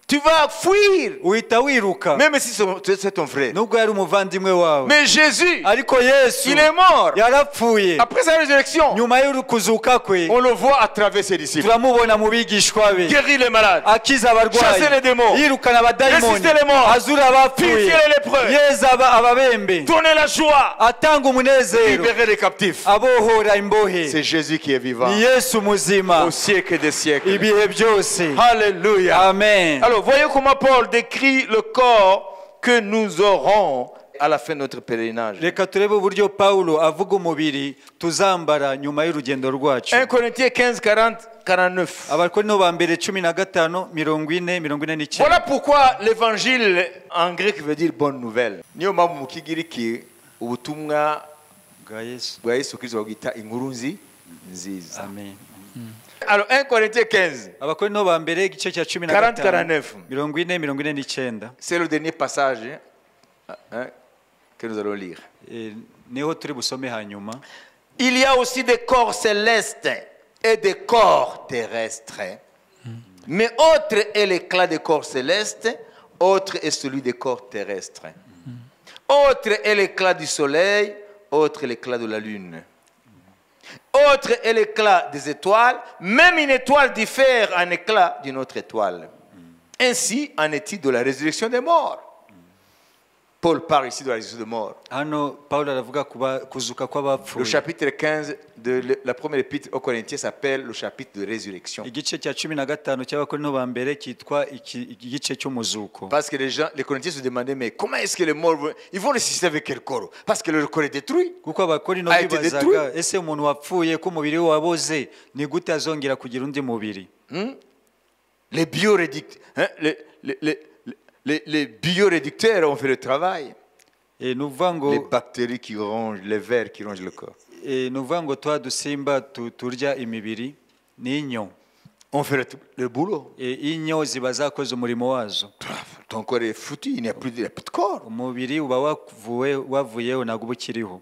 Tu vas fuir, uhita wiruka même si c'est ton frère. nubwo yari umuvandimwe wawe. Mais Jésus, Ariko Yesu il est mort. yarapfuye. Après sa résurrection, Nyuma y'ukuzuka kwe on le voit à travers ses disciples. turamubona mu bigishwa be, Guérir les malades, akiza chasser les abarwayi, démons, yirukana abadayimoni, résister les morts, azura abapfuye, purifier les lépreux, yeza ababembe, donner la joie, atanga umunezero, libérer les captifs. abohora imbohe. C'est Jésus qui est vivant Ni Yesu muzima au siècle des siècles. ibihe byose. Alléluia. Amen. Alors, voyez comment Paul décrit le corps que nous aurons à la fin de notre pèlerinage. Reka turebe uburyo Pawulo avuga umubiri tuzambara nyuma y'urugendo rwacu. 1 Corinthiens 15, 40, 49. Abakorinto ba mbere 15:40-49. Voilà pourquoi l'évangile en grec veut dire bonne nouvelle. Niyo mpamvu mu kigiriki ubutumwa Bwa Yesu. bwa Yesu Kristo bagita inkuru nziza. Amen. Alors 1 Corinthiens 15, Abakorinto ba mbere igice cya 40-49. 15:40-49. c'est le dernier passage hein, que nous allons lire. Niho turi busome hanyuma. Il y a aussi des corps célestes et des corps terrestres. Mais autre est l'éclat des corps célestes, autre est celui des corps terrestres. Autre est l'éclat du soleil, autre est l'éclat de la lune. Autre est l'éclat des étoiles. Même une étoile diffère en éclat d'une autre étoile. Ainsi en est-il de la résurrection des morts. Paul parle ici de la résurrection des morts. Hano Pawulo aravuga kuzuka Le kw'abapfuye. chapitre 15 de la première épître aux Corinthiens s'appelle le chapitre de résurrection. Igice cya 15 cy'Abakorinto ba mbere cyitwa igice cy'umuzuko. Parce que les Corinthiens se demandaient, mais comment est-ce que les morts ils vont ressusciter avec quel corps? Parce que leur corps est détruit. Kuko Abakorinto A été bibazaga ese umuntu wapfuye ko umubiri we waboze ni gute azongera kugira undi mubiri? Les bioréducteurs, les bioréducteurs ont fait le travail. Nuvuga ngo Les bactéries qui rongent, les vers qui rongent le corps. nuvuga ngo twa dusimba turya imibiri n'inyo. On fait le boulot. Inyo ziba zakoze umurimo wazo. Ton corps est foutu, il n'y a plus de corps. Umubiri uba wavuyeho ntabwo uba ukiriho.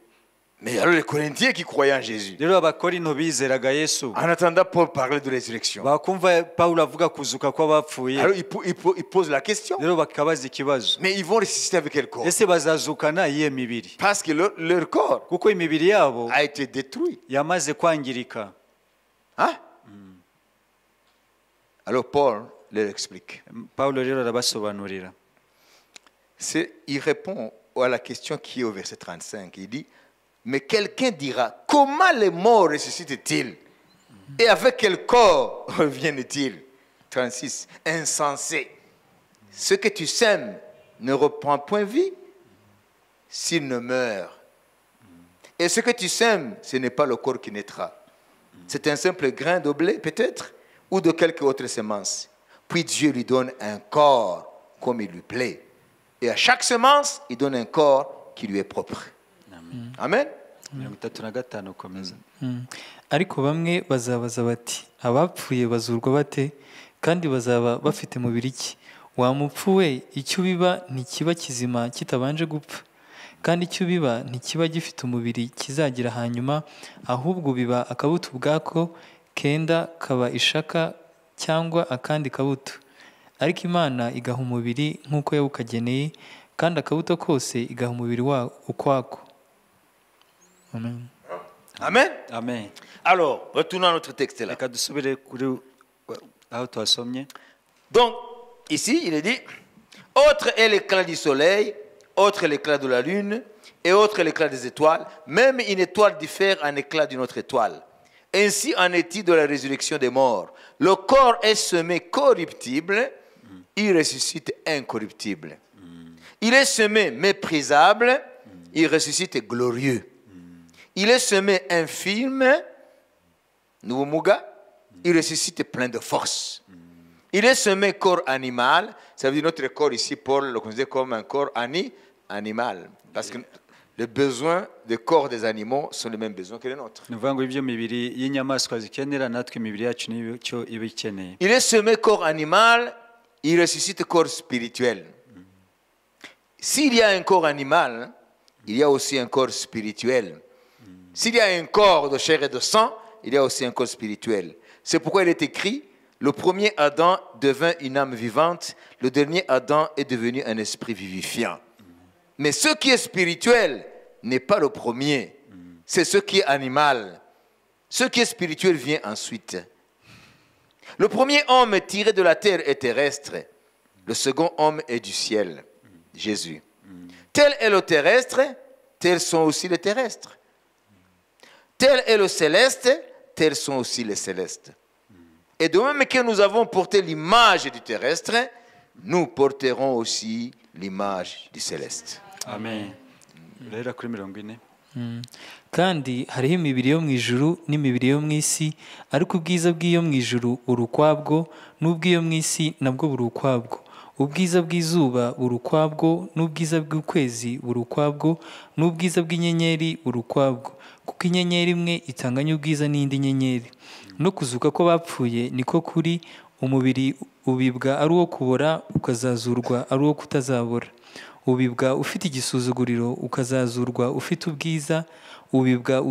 Mais alors les Corinthiens qui croyaient en Jésus, Rero Abakorinto bizeraga Yesu, en attendant Paul parler de résurrection, bakumva Pawulo avuga kuzuka kw'abapfuye, alors il pose la question, rero bakabaza ikibazo, mais ils vont ressusciter avec quel corps? ese bazazukana iyihe mibiri? Parce que leur corps Kuko imibiri yabo a été détruit. yamaze kwangirika. Hein? Alors Paul leur explique. Pawulo rero arabasobanurira. Il répond à la question qui est au verset 35. Il dit, mais quelqu'un dira, comment les morts ressuscitent-ils? Et avec quel corps reviennent-ils? 36. Insensé. Ce que tu sèmes ne reprend point vie s'il ne meurt. Et ce que tu sèmes, ce n'est pas le corps qui naîtra. C'est un simple grain de blé, peut-être, ou de quelque autre semence. Puis Dieu lui donne un corps comme il lui plaît. Et à chaque semence, il donne un corps qui lui est propre. Amen. 35 komeza. ariko bamwe bazabaza bati abapfuye bazurwa bate kandi bazaba bafite mubiri ki? Wa mupfu we, icyo biba ntikiba kizima kitabanje gupfa, kandi icyo biba ntikiba gifite umubiri kizagira hanyuma, ahubwo biba akabuto ubwako, kenda kaba ishaka cyangwa akandi kabuto. Ariko Imana igaha umubiri nk'uko yawukageneye, kandi akabuto kose igaha umubiri ukwako. Amen. Amen. Amen. Alors, retournons à notre texte là. Reka dusubire kuri aho twasomye. Donc, ici, il est dit, autre est l'éclat du soleil, autre est l'éclat de la lune, et autre est l'éclat des étoiles. Même une étoile diffère en éclat d'une autre étoile. Ainsi en est-il de la résurrection des morts. Le corps est semé corruptible, il ressuscite incorruptible. Il est semé méprisable, il ressuscite glorieux. Il est semé infirme, nouveau mouga, il ressuscite plein de force. Il est semé corps animal, ça veut dire notre corps ici, Paul le considère comme un corps animal. Parce que les besoins du corps des animaux sont les mêmes besoins que les nôtres. Nuvuga ngo ibyo mibiri y'inyamaswa zikenera natwe imibiri yacu n'icyo iba ikeneye. Il est semé corps animal, il ressuscite corps spirituel. S'il y a un corps animal, il y a aussi un corps spirituel. S'il y a un corps de chair et de sang, il y a aussi un corps spirituel. C'est pourquoi il est écrit, le premier Adam devint une âme vivante, le dernier Adam est devenu un esprit vivifiant. Mais ce qui est spirituel n'est pas le premier, c'est ce qui est animal. Ce qui est spirituel vient ensuite. Le premier homme tiré de la terre est terrestre, le second homme est du ciel, Jésus. Tel est le terrestre, tels sont aussi les terrestres. Tel est le céleste, tels sont aussi les célestes. Et de même que nous avons porté l'image du terrestre, nous porterons aussi l'image du céleste. amen. Rero kuri 40. kandi hariho imibiri yo mu ijuru n'imibiri yo mu isi, ariko ubwiza bw'iyo mu ijuru buri ukwabwo, n'ubw'iyo mu isi nabwo buri ukwabwo. Ubwiza bw'izuba buri ukwabwo, n'ubwiza bw'ukwezi buri ukwabwo, n'ubwiza bw'inyenyeri buri ukwabwo, kuko inyenyeri imwe itanganya ubwiza n'indi nyenyeri. No kuzuka ko bapfuye niko kuri, umubiri ubibwa ari uwo kubora, ukazazurwa ari uwo kutazabora. Ubibwa ufite igisuzuguriro, ukazazurwa ufite ubwiza. Ubibwa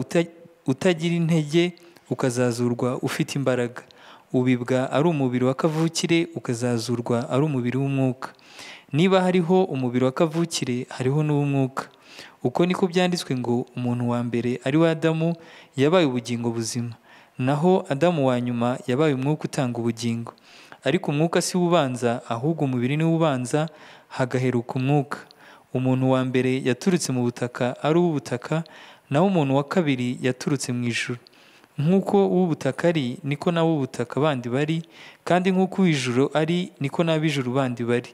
utagira intege, ukazazurwa ufite imbaraga. Ubibwa ari umubiri wa kavukire, ukazazurwa ari umubiri w'umwuka. Niba hariho umubiri wa kavukire, hariho n'uw'umwuka. Uko niko byanditswe ngo umuntu wa mbere ari we Adamu yabaye ubugingo buzima, naho Adamu wa nyuma yabaye umwuka utanga ubugingo. Ariko umwuka si ubanza, ahubwo umubiri ni ubanza, hagaheruka umwuka. Umuntu wa mbere yaturutse mu butaka ari uw'ubutaka, naho umuntu wa kabiri yaturutse mu ijuru. Nk'uko uw'ubutaka ari, niko n'ab'ubutaka bandi bari, kandi nk'uko uw'ijuru ari, niko n'ab'ijuru bandi bari.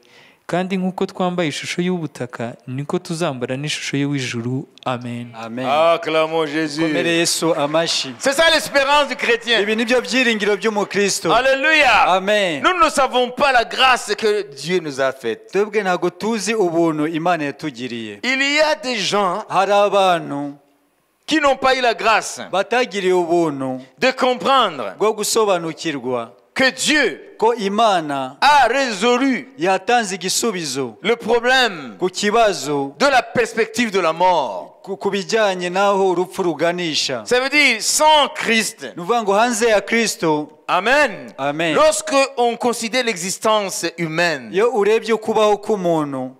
Kandi nk'uko twambaye ishusho y'ubutaka, niko tuzambara n'ishusho y'uw'ijuru. Amen. Amen. Acclamons Jésus. Komere Yesu amashi. C'est ça l'espérance du chrétien. Ibi nibyo byiringiro by'umukristo. Alléluia. Amen. Nous ne savons pas la grâce que Dieu nous a faite. Twebwe ntago tuzi ubuntu Imana yatugiriye. Il y a des gens Hari abantu qui n'ont pas eu la grâce batagiriye ubuntu de comprendre bwo gusobanukirwa que Dieu ko Imana a résolu yatanze igisubizo le problème ku kibazo de la perspective de la mort. ku bijyanye n'aho urupfu ruganisha. Ça veut dire sans Christ. Ni ukuvuga ngo hanze ya Kristo, Amen. Amen. Lorsque on considère l'existence humaine, iyo urebye kubaho k'umuntu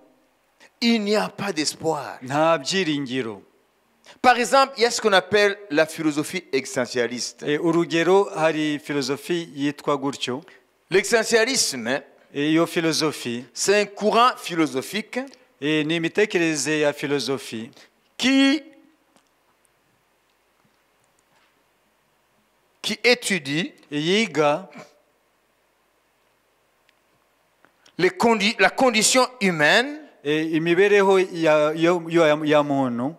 il n'y a pas d'espoir. nta byiringiro. Par exemple, il y a ce qu'on appelle la philosophie existentialiste. Urugero, hari filozofi yitwa gutyo. L'existentialisme, Iyo filozofi c'est un courant philosophique ni imitekerereze ya filozofi qui étudie yiga la condition humaine. imibereho ya muntu.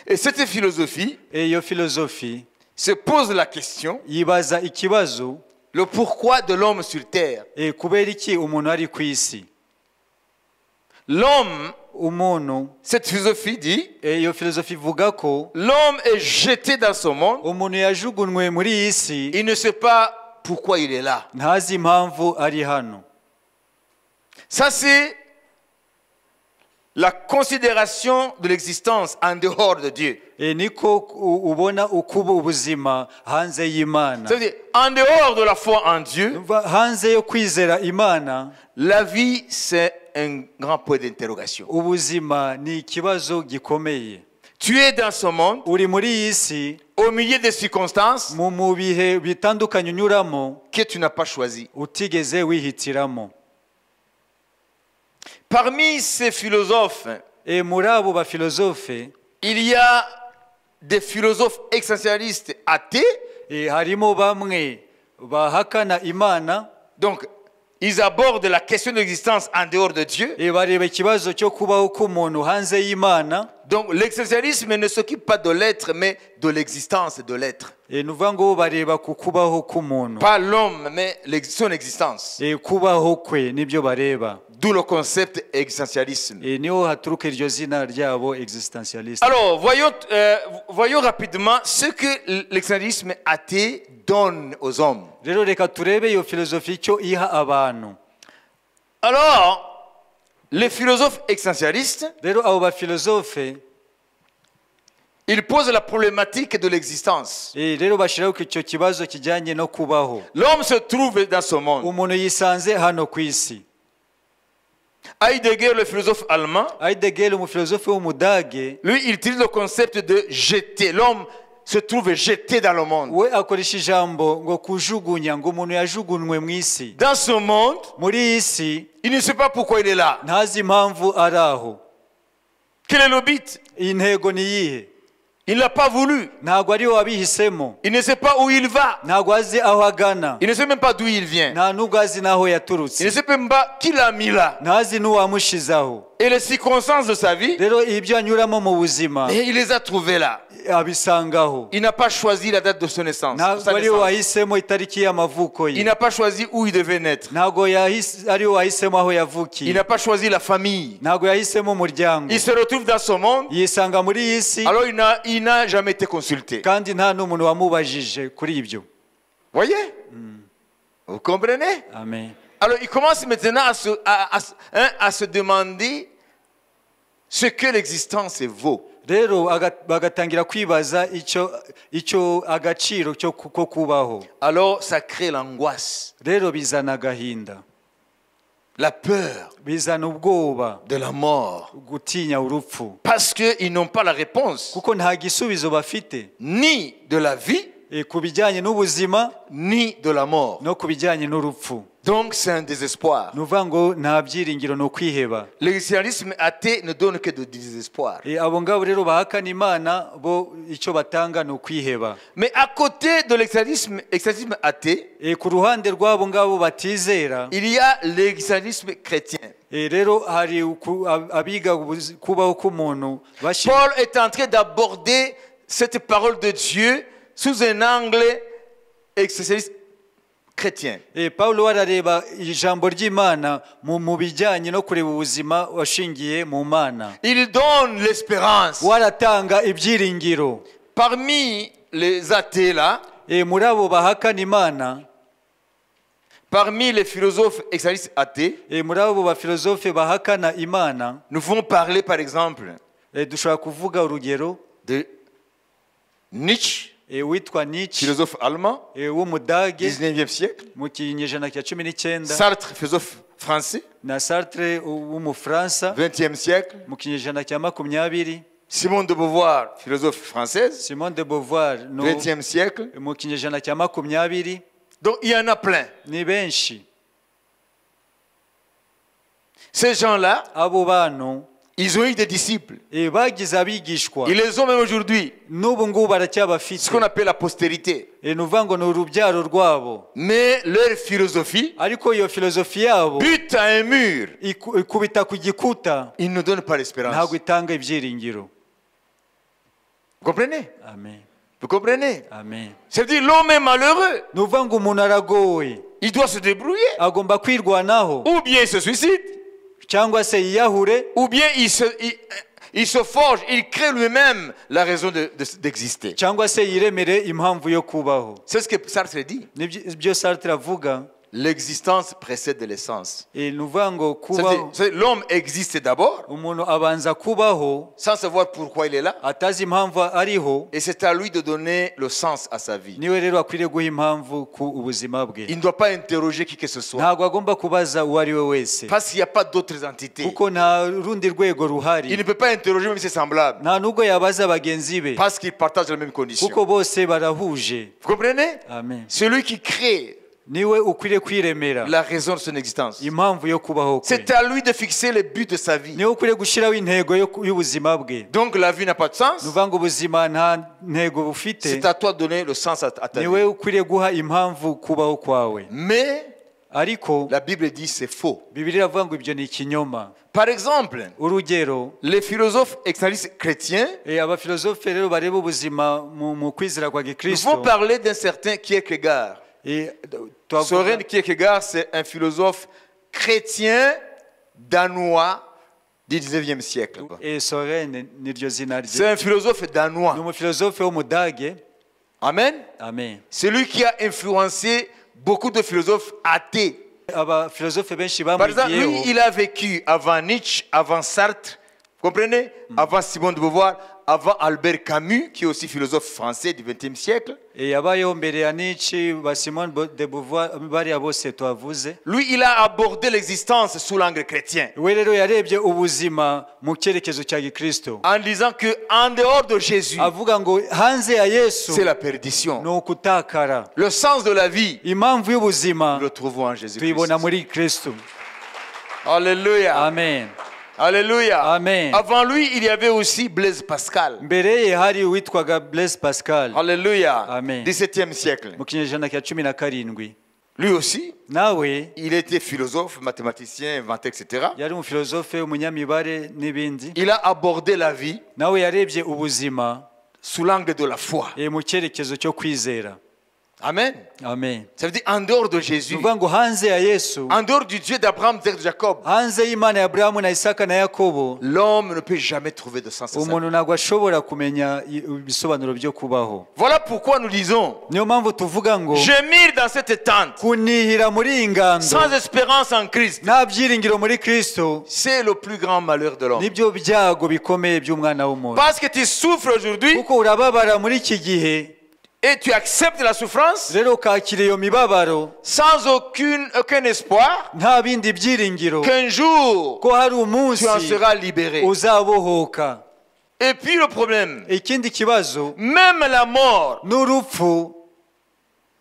Et cette philosophie Iyo filozofi se pose la question, yibaza ikibazo, le pourquoi de l'homme sur terre. kubera iki umuntu ari ku isi. L'homme, Umuntu, cette philosophie dit, iyo filozofi ivuga ko l'homme est jeté dans ce monde, umuntu yajugunywe muri iyi si, il ne sait pas pourquoi il est là. ntazi impamvu ari hano. Ça, c'est la considération de l'existence en dehors de Dieu. Niko ubona ukuba ubuzima hanze y'Imana. Ça veut dire, en dehors de la foi en Dieu, Hanze yo kwizera Imana, la vie, c'est un grand point d'interrogation. ubuzima ni ikibazo gikomeye. Tu es dans ce monde, Uri muri iyi si, au milieu des circonstances mu bihe bitandukanye unyuramo, que tu n'as pas choisies. utigeze wihitiramo. Parmi ces philosophes, Muri abo bafilozofe il y a des philosophes existentialistes athées. Harimo bamwe bahakana Imana, Donc, ils abordent la question de l'existence en dehors de Dieu. bareba ikibazo cyo kubaho k'umuntu hanze y'Imana. Donc, l'existentialisme ne s'occupe pas de l'être, mais de l'existence de l'être. Ni ukuvuga ngo bareba ku kubaho k'umuntu, Pas l'homme, mais son existence. kubaho kwe nibyo bareba. D'où le concept existentialisme. Niho haturuka iryo zina ryabo existentialiste. Alors, voyons rapidement ce que l'existentialisme athée donne aux hommes. Rero reka turebe iyo filozofi icyo iha abantu. Alors, les philosophes existentialistes, Rero abo bafilozofe Il pose la problématique de l'existence. rero bashyiraho icyo kibazo kijyanye no kubaho. L'homme se trouve dans ce monde. Umuntu yisanze hano ku isi. Heidegger, le philosophe allemand, Heidegger umufilozofe w'umudage, lui, il utilise le concept de jeter. L'homme se trouve jeté dans le monde. we akoresha ijambo ngo kujugunya, ngo umuntu yajugunywe mu isi. Dans ce monde, Muri iyi si il ne sait pas pourquoi il est là. ntazi impamvu ari aho. Quel est le but? Iyi ntego ni iyihe? Il ne l'a pas voulu. Ntabwo ari we wabihisemo, Il ne sait pas où il va. ntabwo azi aho agana, Il ne sait même pas d'où il vient. nta n'ubwo azi n'aho Il ne yaturutse, sait même pas qui l'a mis là. ntazi n'uwamushizeho. Et les circonstances de sa vie, Rero ibyo anyuramo mu buzima et il les a trouvées là. abisangaho. Il n'a pas choisi la date de son naissance. Ntabwo sa ari we naissance. wahisemo itariki y'amavuko Il ye, n'a pas choisi où il devait naître. ntabwo ari we wahisemo aho Il yavukiye, n'a pas choisi la famille. ntabwo yahisemo umuryango. Il se retrouve dans ce monde, Yisanga muri iyi si, alors il n'a jamais été consulté. kandi nta n'umuntu wamubajije kuri ibyo. Voyez? Vous comprenez? Amen. Alors il commence maintenant à se demander ce que l'existence vaut. Rero bagatangira kwibaza icyo agaciro ko kubaho. Alors ça crée l'angoisse, Rero bizana agahinda, la peur bizana ubwoba, de la mort. gutinya urupfu, Parce qu'ils n'ont pas la réponse kuko nta gisubizo bafite ni de la vie, ku bijyanye n'ubuzima ni de la mort. no ku bijyanye n'urupfu. Donc c'est un désespoir. Ni ukuvuga ngo nta byiringiro, ni ukwiheba. L'existentialisme athée ne donne que de désespoir. Abo ngabo rero bahakana Imana bo icyo batanga ni ukwiheba. Mais à côté de l'existentialisme athée, Ku ruhande rw'abo ngabo batizera, il y a l'existentialisme chrétien. rero hari abiga kubaho k'umuntu Paul est en train d'aborder cette parole de Dieu sous un angle existentialiste chrétien. Paulo arareba ijambo ry'Imana mu bijyanye no kureba ubuzima washingiye mu Mana. Il donne l'espérance. Waratanga ibyiringiro. Parmi les athées là, Muri abo bahakana Imana, parmi les philosophes existentialistes athées, muri abo bafilozofe bahakana Imana, nous pouvons parler par exemple dushobora kuvuga urugero de Nietzsche, witwa Nietzsche, philosophe allemand, w'umudage 19e siècle, mu kinyejana cya 19, Sartre, philosophe français, na Sartre w'umufaransa 20e siècle, mu kinyejana cya 20, Simone de Beauvoir, philosophe française, Simone de Beauvoir 20e siècle. mu kinyejana cya 20. Donc il y en a plein. Ni benshi. Ces gens-là, Abo bantu ils ont eu des disciples. bagize abigishwa, Ils les ont même aujourd'hui. n'ubu ngubu baracyabafite. Ce qu'on appelle la postérité. Ni ukuvuga ngo ni urubyaro rwabo, Mais leur philosophie ariko iyo filozofi yabo bute à un mur. ikubita ku gikuta, Ils ne donnent pas l'espérance. ntabwo itanga ibyiringiro. Vous comprenez? Amen. Vous comprenez? Amen. C'est-à-dire l'homme est malheureux. Ni ukuvuga ngo umuntu aragowe, Il doit se débrouiller. agomba kwirwanaho, Ou bien il se suicide. cyangwa se yiyahure, Ou bien il se forge. Il crée lui-même la raison d'exister. cyangwa se yiremere impamvu yo kubaho. C'est ce que Sartre dit. Nibyo Sartre avuga. L'existence précède l'essence. Ni ukuvuga ngo kubaho, C'est-à-dire, l'homme existe d'abord, umuntu abanza kubaho sans savoir pourquoi il est là. atazi impamvu ariho, Et c'est à lui de donner le sens à sa vie. niwe rero akwiriye guha impamvu ku ubuzima bwe. Il ne doit pas interroger qui que ce soit. Ntabwo agomba kubaza uwo ari we wese, Parce qu'il n'y a pas d'autres entités. kuko nta rundi rwego Il ruhari, ne peut pas interroger même ses semblables. nta nubwo yabaza bagenzi be, Parce qu'ils partagent les mêmes conditions. kuko bose barahuje. Vous comprenez? Amen. Celui qui crée Niwe ukwiriye kwiremera la raison de son existence. impamvu yo kubaho kwe, C'est à lui de fixer le but de sa vie. niwe ukwiriye gushyiraho intego y'ubuzima bwe. Donc la vie n'a pas de sens. Ni ukuvuga ngo ubuzima nta ntego bufite, C'est à toi de donner le sens à ta niwe vie. ukwiriye guha impamvu kubaho kwawe. Mais Ariko la Bible dit c'est faux. Bibiliya iravuga ngo ibyo ni ikinyoma. Par exemple, Urugero, les philosophes existentialistes chrétiens abafilozofe rero bareba ubuzima mu kwizera kwa nous Gikristo. vont parler d'un certain Kierkegaard. Søren Kierkegaard, c'est un philosophe chrétien danois du 19e siècle. Soren niryo zina C'est rye, un philosophe ni danois. umufilozofe w'umudage. Amen. Amen. C'est lui qui a influencé beaucoup de philosophes athées. Abafilozofe benshi Par exemple, lui, bamwigiyeho, il a vécu avant Nietzsche, avant Sartre, Vous comprenez? Avant Simone de Beauvoir, avant Albert Camus, qui est aussi philosophe français du XXe siècle. yabayeho mbere ya Nietzsche ba Simone de Beauvoir bariya bose twavuze. Lui, il a abordé l'existence sous l'angle chrétien. We rero yarebye ubuzima mu cyerekezo cya Gikristo En disant que en dehors de Jésus, avuga ngo hanze ya Yesu c'est la perdition. ni ukutakara. Le sens de la vie, Impamvu y'ubuzima nous le trouvons en Jésus-Christ. tuyibona muri Kristo. Alléluia. Amen. Alléluia. Amen. Avant lui, il y avait aussi Blaise Pascal. mbere ye hari uwitwaga Blaise Pascal Alléluia. Amen. 17e siècle. mu kinyejana cya 17. Lui aussi, nawe il était philosophe, mathématicien, inventeur, etc. yari umufilozofe umunyamibare n'ibindi. Il a abordé la vie nawe yarebye ubuzima sous l'angle de la foi. mu cyerekezo cyo kwizera. Amen. Amen. Ça veut dire en dehors de Jésus, Nuvuga ngo hanze ya Yesu, en dehors du Dieu d'Abraham, d'Isaac, de Jacob, hanze y'Imana ya Aburahamu na Isaka na Yakobo, l'homme ne peut jamais trouver de sens à sa vie. umuntu ntabwo ashobora kumenya ibisobanuro byo kubaho. Voilà pourquoi nous disons, niyo mpamvu tuvuga ngo gémir dans cette tente, kunihira muri iyi ngando sans espérance en Christ, nta byiringiro muri Kristo c'est le plus grand malheur de l'homme. nibyo byago bikomeye by'umwana w'umuntu. Parce que tu souffres aujourd'hui kuko urababara muri iki gihe et tu acceptes la souffrance rero ukakira iyo mibabaro sans aucun espoir nta bindi byiringiro qu'un jour ko hari umunsi tu en seras libéré. uzabohoka. Et puis le problème, ikindi kibazo même la mort, n'urupfu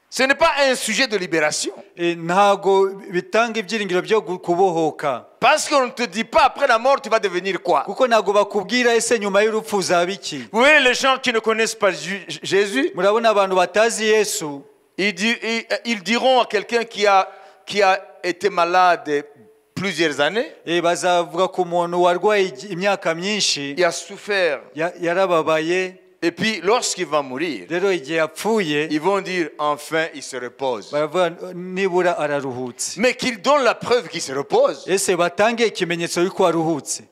ce n'est pas un sujet de libération. ntago bitanga ibyiringiro byo kubohoka. Parce qu'on ne te dit pas après la mort tu vas devenir quoi. kuko ntago bakubwira ese nyuma y'urupfu uzaba iki. Vous voyez les gens qui ne connaissent pas Jésus, murabona abantu batazi Yesu, ils diront à quelqu'un qui a été malade plusieurs années, bazavuga ku muntu warwaye imyaka myinshi, il a souffert, yarababaye, et puis lorsqu'il va mourir, rero igihe yapfuye ils vont dire enfin il se repose. baravuga nibura araruhutse. Mais qu'il donne la preuve qu'il se repose. ese batange ikimenyetso y'uko aruhutse.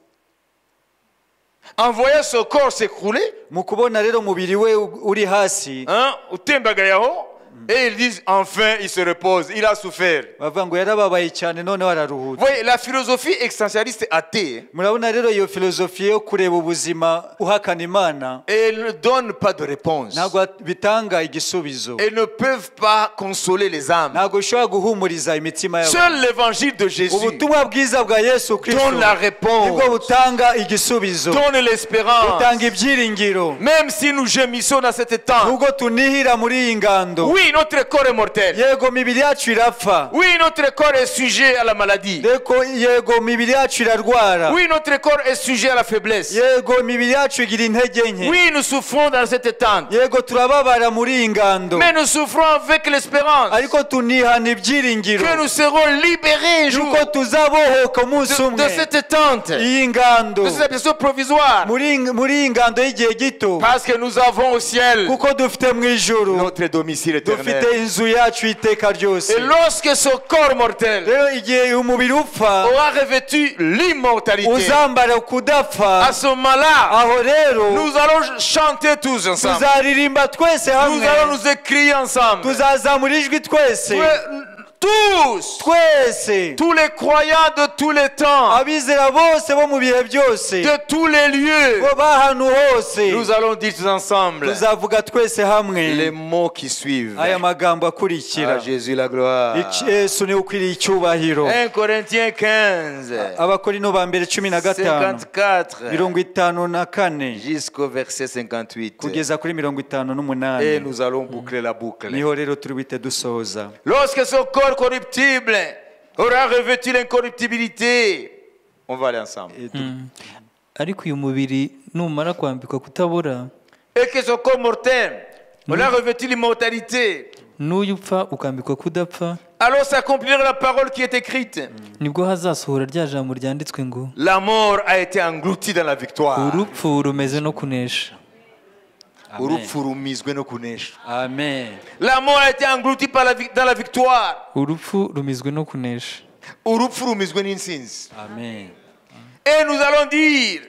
En voyant son corps s'écrouler, mu kubona rero umubiri we uri hasi, utembagayaho, et ils disent enfin il se repose, il a souffert. bavuga ngo yarababaye cyane noneho Vous araruhutse. voyez, la philosophie existentialiste athée, murabona rero iyo filozofi yo kureba ubuzima uhakana Imana elle ne donne pas de réponse. ntabwo bitanga igisubizo, Elles ne peuvent pas consoler les âmes. ntabwo bishobora guhumuriza imitima y'abantu. Seul l'évangile de Jésus ubutumwa bwiza bwa Yesu Kristo donne la réponse, nibwo butanga igisubizo, donne l'espérance. butanga ibyiringiro. Même si nous gémissons dans cette tente, nubwo tunihira muri iyi ngando, oui, notre corps est mortel. yego imibiri yacu irapfa, Oui, notre corps est sujet à la maladie. yego imibiri yacu irarwara, Oui, notre corps est sujet à la faiblesse. yego imibiri yacu igira intege nke, Oui, nous souffrons dans cette tente. yego turababara muri iyi ngando, Mais nous souffrons avec l'espérance ariko tunihana ibyiringiro que nous serons libérés un jour yuko tuzabohoka umunsi de umwe cette tente, iyi ngando, de cette habitation provisoire. muri iyi ngando y'igihe gito, Parce que nous avons au ciel kuko dufite mu ijuru, notre domicile dufite éternel. inzu yacu iteka ryose. Et lorsque ce corps mortel rero igihe umubiri upfa aura revêtu l'immortalité, uzambara kudapfa, à ce moment-là, aho rero nous allons chanter tous ensemble. tuzaririmba twese Nous hamwe, allons nous écrire ensemble. tuzazamura ijwi twese, Tous les croyants de tous les temps, abizera bose bo mu bihe byose, de tous les lieux, bo b'ahantu hose, nous allons dire tous ensemble tuzavuga twese hamwe les mots qui suivent. aya magambo À akurikira. Jésus la gloire. Yesu niwe ukwiriye icyubahiro. 1 Corinthiens 15, abakorino ba mbere 15 54 54 jusqu'au verset 58. kugeza kuri Et 58. nous allons boucler la boucle. niho rero turi buhite dusoza. Lorsque ce corps corruptible aura revêtu l'incorruptibilité, on va aller ensemble. ariko uyu mubiri numara kwambikwa kutabora, Et que ce corps mortel aura revêtu l'immortalité, n'uyu upfa ukambikwa kudapfa, alors s'accomplira la parole qui est écrite. nibwo hazasohora rya jambo ryanditswe ngo La mort a été engloutie dans la victoire. urupfu rumeze no kunesha. Urupfu rumizwe no kunesha. Amen. La mort a été engloutie dans la victoire. urupfu rumizwe no kunesha. Urupfu rumizwe n'intsinzi. Amen. Et nous allons dire,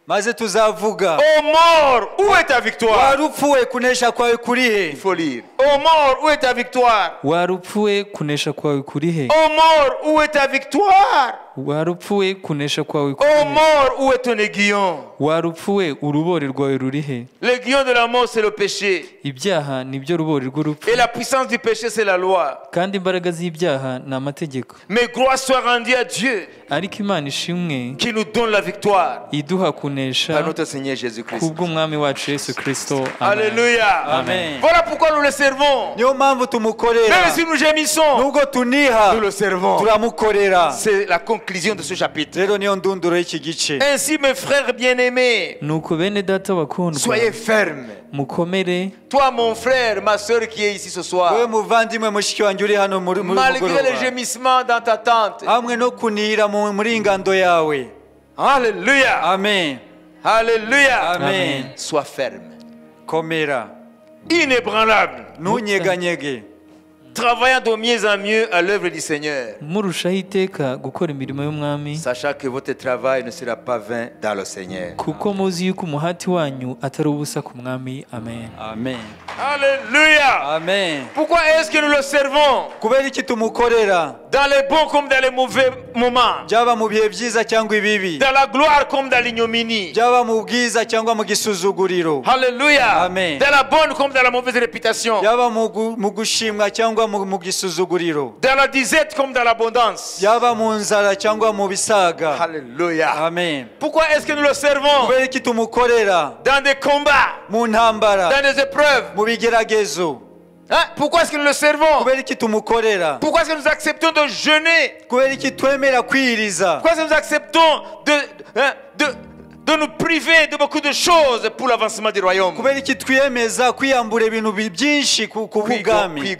maze tuzavuga, ô mort, où est ta victoire? warupfuwe kunesha kwawe kuri he? Il faut lire. Ô mort, où est ta victoire? warupfuwe kunesha kwawe kuri he? Ô mort, où est ta victoire? warupfuwe kunesha kwawe Ô kurihe mort, où est ton aiguillon? warupfuwe urubori rwawe rurihe L'aiguillon de la mort, c'est le péché. ibyaha nibyo rubori rw'urupfu Et la puissance du péché, c'est la loi. kandi imbaraga z'ibyaha ni amategeko Mais gloire soit rendue à Dieu ariko imana ishimwe qui nous donne la victoire iduha kunesha par notre Seigneur Jésus-Christ. kubw'umwami wacu yesu kristo amen Alléluia. Amen. Voilà pourquoi nous le servons. niyo mpamvu tumukorera Même si nous gémissons, nubwo tuniha nous le servons. turamukorera. C'est la conclusion de ce chapitre. rero niyo ndunduro y'iki gice. Ainsi, mes frères bien-aimés, nuko bene data bakundwa soyez fermes. mukomere Toi, mon frère, ma soeur qui est ici ce wowe soir, muvandimwe mushiki wanjye uri hano muri malgré les mugoroba, gémissements dans ta tente. hamwe no kunira muri ingando yawe. Alléluia. Amen. Alléluia. Amen. Sois ferme. Komera, Inébranlable. ntunyeganyege, Travaillant de mieux en mieux à l'œuvre du Seigneur. murushaho iteka gukora imirimo y'umwami Sachant que votre travail ne sera pas vain dans le Seigneur. kuko muzi yuko umuhati wanyu atari ubusa ku mwami amen amen, Alléluia. amen. Pourquoi est-ce que nous le servons kubera iki tumukorera, dans les bons comme dans les mauvais moments, byaba mu bihe byiza cyangwa ibibi, dans la gloire comme dans l'ignominie? byaba mu bwiza cyangwa mu gisuzuguriro, Alléluia. Amen. Dans la bonne comme dans la mauvaise réputation, byaba mu gushimwa cyangwa mu gisuzuguriro, dans la disette comme dans l'abondance. byaba mu nzara cyangwa mu bisaga. Alléluia. Amen. Pourquoi est-ce que nous le servons kubera iki tumukorera dans des combats, mu ntambara, dans des épreuves? mu bigeragezo? Hein? Pourquoi est-ce que nous le servons? kubera iki tumukorera? Pourquoi est-ce que nous acceptons de jeûner? kubera iki twemera kwiriza? Pourquoi est-ce que nous acceptons de nous priver de beaucoup de choses pour l'avancement du royaume? kubera iki twiyemeza kwiyambura ibintu byinshi ku bw'ubwami,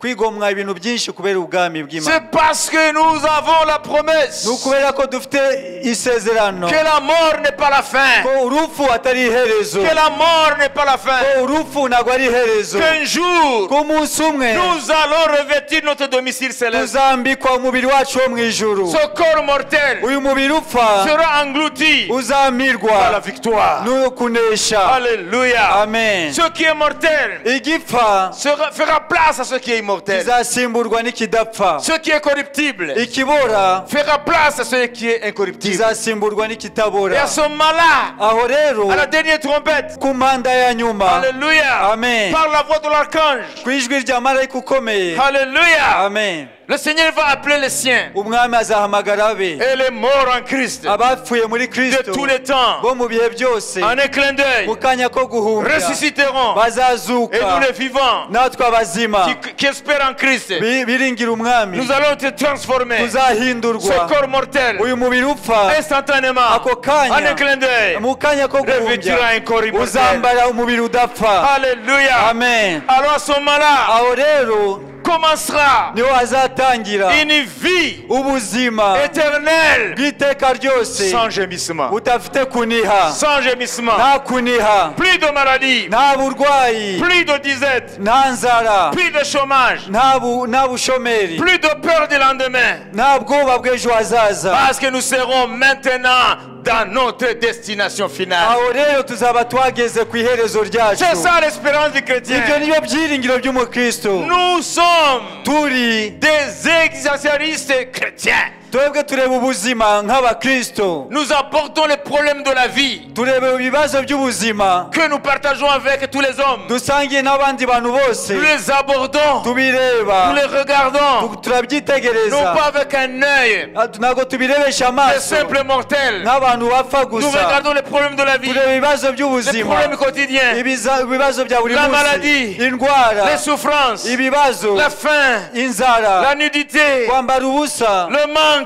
kwigomwa ibintu byinshi kubera ubwami bw'Imana? C'est parce que nous avons la promesse ni ukubera ko dufite isezerano que la mort n'est pas la fin, ko urupfu atari iherezo, que la mort n'est pas la fin, ko urupfu ntabwo ari iherezo, qu'un jour ko umunsi umwe nous allons revêtir notre domicile céleste. tuzambikwa umubiri wacu wo mu ijuru. Ce corps mortel uyu mubiri upfa sera englouti par la uzamirwa victoire. no kunesha. Alléluia. Amen. Ce qui est mortel igipfa fera place à ce qui est immortel. kizasimburwa n'ikidapfa, Ce qui est corruptible ikibora fera place à ce qui est incorruptible. kizasimburwa Et n'ikitabora. à ce moment-là, aho rero à la dernière trompette, ku mpanda ya nyuma, Alléluia, Amen, par la voix de l'archange, ku ijwi rya marayika ukomeye, Alléluia, Amen, le Seigneur va appeler les siens umwami azahamagara abe, et les morts en Christ abapfuye muri de kristo tous les temps, bo mu bihe byose, en un clin d'œil, mu kanya ko guhumbya ressusciteront. Et bazazuka, nous les vivants natwe abazima qui espèrent en Christ, biringira umwami nous allons être transformés. tuzahindurwa. Ce corps mortel, uyu mubiri upfa instantanément, ako en kanya, un clin d'œil, mu kanya ko revêtira guhumbya un corps immortel. uzambara umubiri udapfa. Alléluia. Amen. Alors à ce moment-là, aho rero commencera niho hazatangira une vie ubuzima éternelle bw'iteka ryose sans gémissement. budafite kuniha, Sans gémissement. nta kuniha, Plus de maladie, nta burwayi, plus de disette, nta nzara, plus de chômage, nta bushomeri, plus de peur du lendemain. nta bwoba bw'ejo hazaza. Parce que nous serons maintenant dans notre destination finale. aho rero tuzaba twageze ku iherezo ryacu. C'est ça l'espérance du chrétien. ibyo niyo byiringiro by'umukristo. Nous sommes turi des existentialistes chrétiens. twebwe tureba ubuzima nk'abakristo, Nous apportons les problèmes de la vie tureba ibibazo by'ubuzima que nous partageons avec tous les hommes. dusangiye n'abandi bantu bose, Nous les abordons, tubireba, nous les regardons, turabyitegereza, non pas avec un œil ntabwo tubirebesha de amaso simple mortel. nk'abantu bapfa Nous gusa, regardons les problèmes de la vie, tureba ibibazo les by'ubuzima, problèmes quotidiens, ibibazo bya buri La munsi, maladie, indwara, les souffrances, ibibazo, la faim, inzara, la nudité, kwambara ubusa, le manque.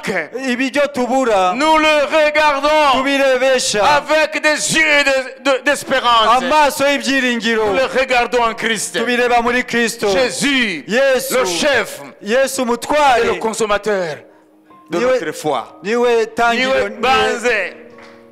ibiryo tubura, Nous le regardons tubirebesha avec des yeux d'espérance. amaso y'ibyiringiro, Nous le regardons en Christ. tubireba muri kristo Jésus, Yesu, le chef Yesu et le umutware, consommateur de Niwe- notre foi. niwe tangiro, Niwe banze.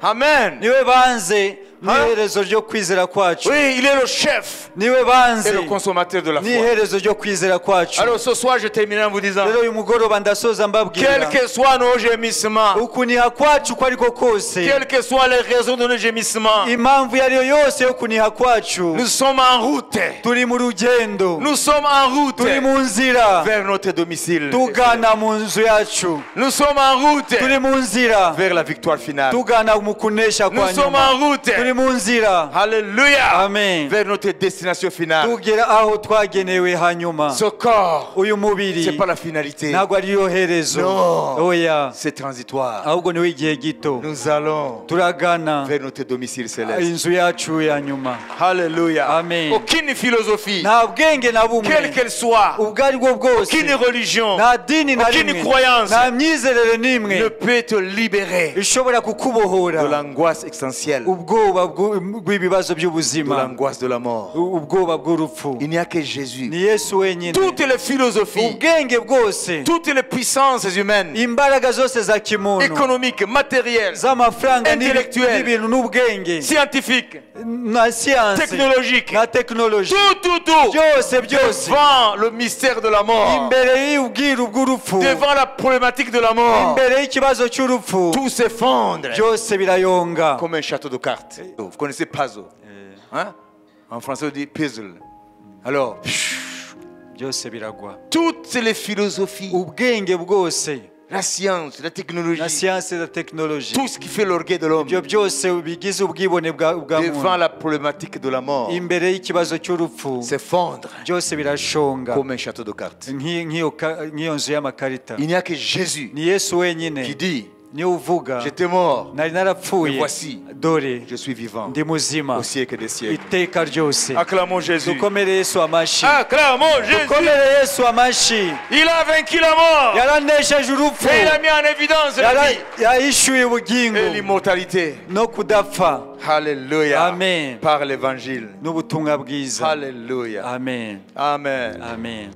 Amen. niwe banze n'iherezo ryo kwizera kwacu. Oui, il est le chef Niwe et banze le consommateur de la foi. n'iherezo ryo kwizera kwacu. Alors ce soir, je termine en vous disant, Rero uyu mugoroba ndasoza mbabwira quels que soient nos gémissements, ukuniha kwacu uko ariko kose, quelles que soient les raisons de nos gémissements, impamvu iyo ariyo yose yo kuniha kwacu, nous sommes en route. turi mu rugendo, Nous sommes en route turi mu nzira vers notre domicile. tugana mu nzu yacu, Nous sommes en route turi mu nzira vers la victoire finale. tugana mu kunesha kwa Nous sommes nyuma, en route, turi mu nzira, alléluia, amen, vers notre destination finale. tugera aho twagenewe hanyuma. Ce corps, Uyu mubiri c'est pas la finalité, ntabwo ariyo herezo, Non. oya, c'est transitoire. ahubwo niwe igihe gito, Nous allons turagana vers notre domicile céleste. inzu yacu ya nyuma. Alléluia. Amen. Aucune philosophie, Nta bwenge na quelle bumwe qu'elle soit, ubwo ari bwo bwose, aucune religion nta dini na aucune rimwe, croyance nta myizerere ne n'imwe peut te libérer ishobora de kukubohora l'angoisse existentielle, ubwoba bw'ibibazo de by'ubuzima, l'angoisse de la mort. ubwoba bw'urupfu. Il n'y a que Jésus. Ni Yesu wenyine. Toutes les philosophies, Ubwenge bwose, toutes les puissances humaines, imbaraga zose za kimuntu, économiques, matérielles, z'amafaranga intellectuelle, n'ibintu n'ubwenge scientifiques, na siyansi technologiques, na tekinoloji, tout, byose byose devant le mystère de la mort, imbere y'ubwiru bw'urupfu, devant la problématique de la mort, imbere y'ikibazo cy'urupfu, tout s'effondre byose birayonga. comme un château de cartes. Vous connaissez puzzle, hein? En français on dit puzzle. Alors, Byose biragwa. toutes les philosophies, Ubwenge bwose la science, la technologie, na siyansi na tekinoloji, tout ce qui fait l'orgueil de l'homme, ibyo byose bigize ubwibone bwa devant muntu, la problématique de la mort, imbere y'ikibazo cy'urupfu, s'effondre byose birashonga comme un château de cartes. nk'iyo nzu y'amakarita. Il n'y a que Jésus Ni Yesu wenyine qui dit, niwe uvuga, j'étais mort, nari narapfuye, mais voici, dore je suis vivant ndi muzima au siècle des siècles. iteka ryose. Acclamons Jésus. Dukomere Yesu amashi, Acclamons Jésus. dukomere Yesu amashi. Il a vaincu la mort Yaranesheje urupfu, et il a mis en évidence la vie yahishuye ubugingo et l'immortalité. no kudapfa. Alléluia. Amen. Par l'évangile. N'ubutumwa bwiza. Alléluia. Amen. Amen. Amen.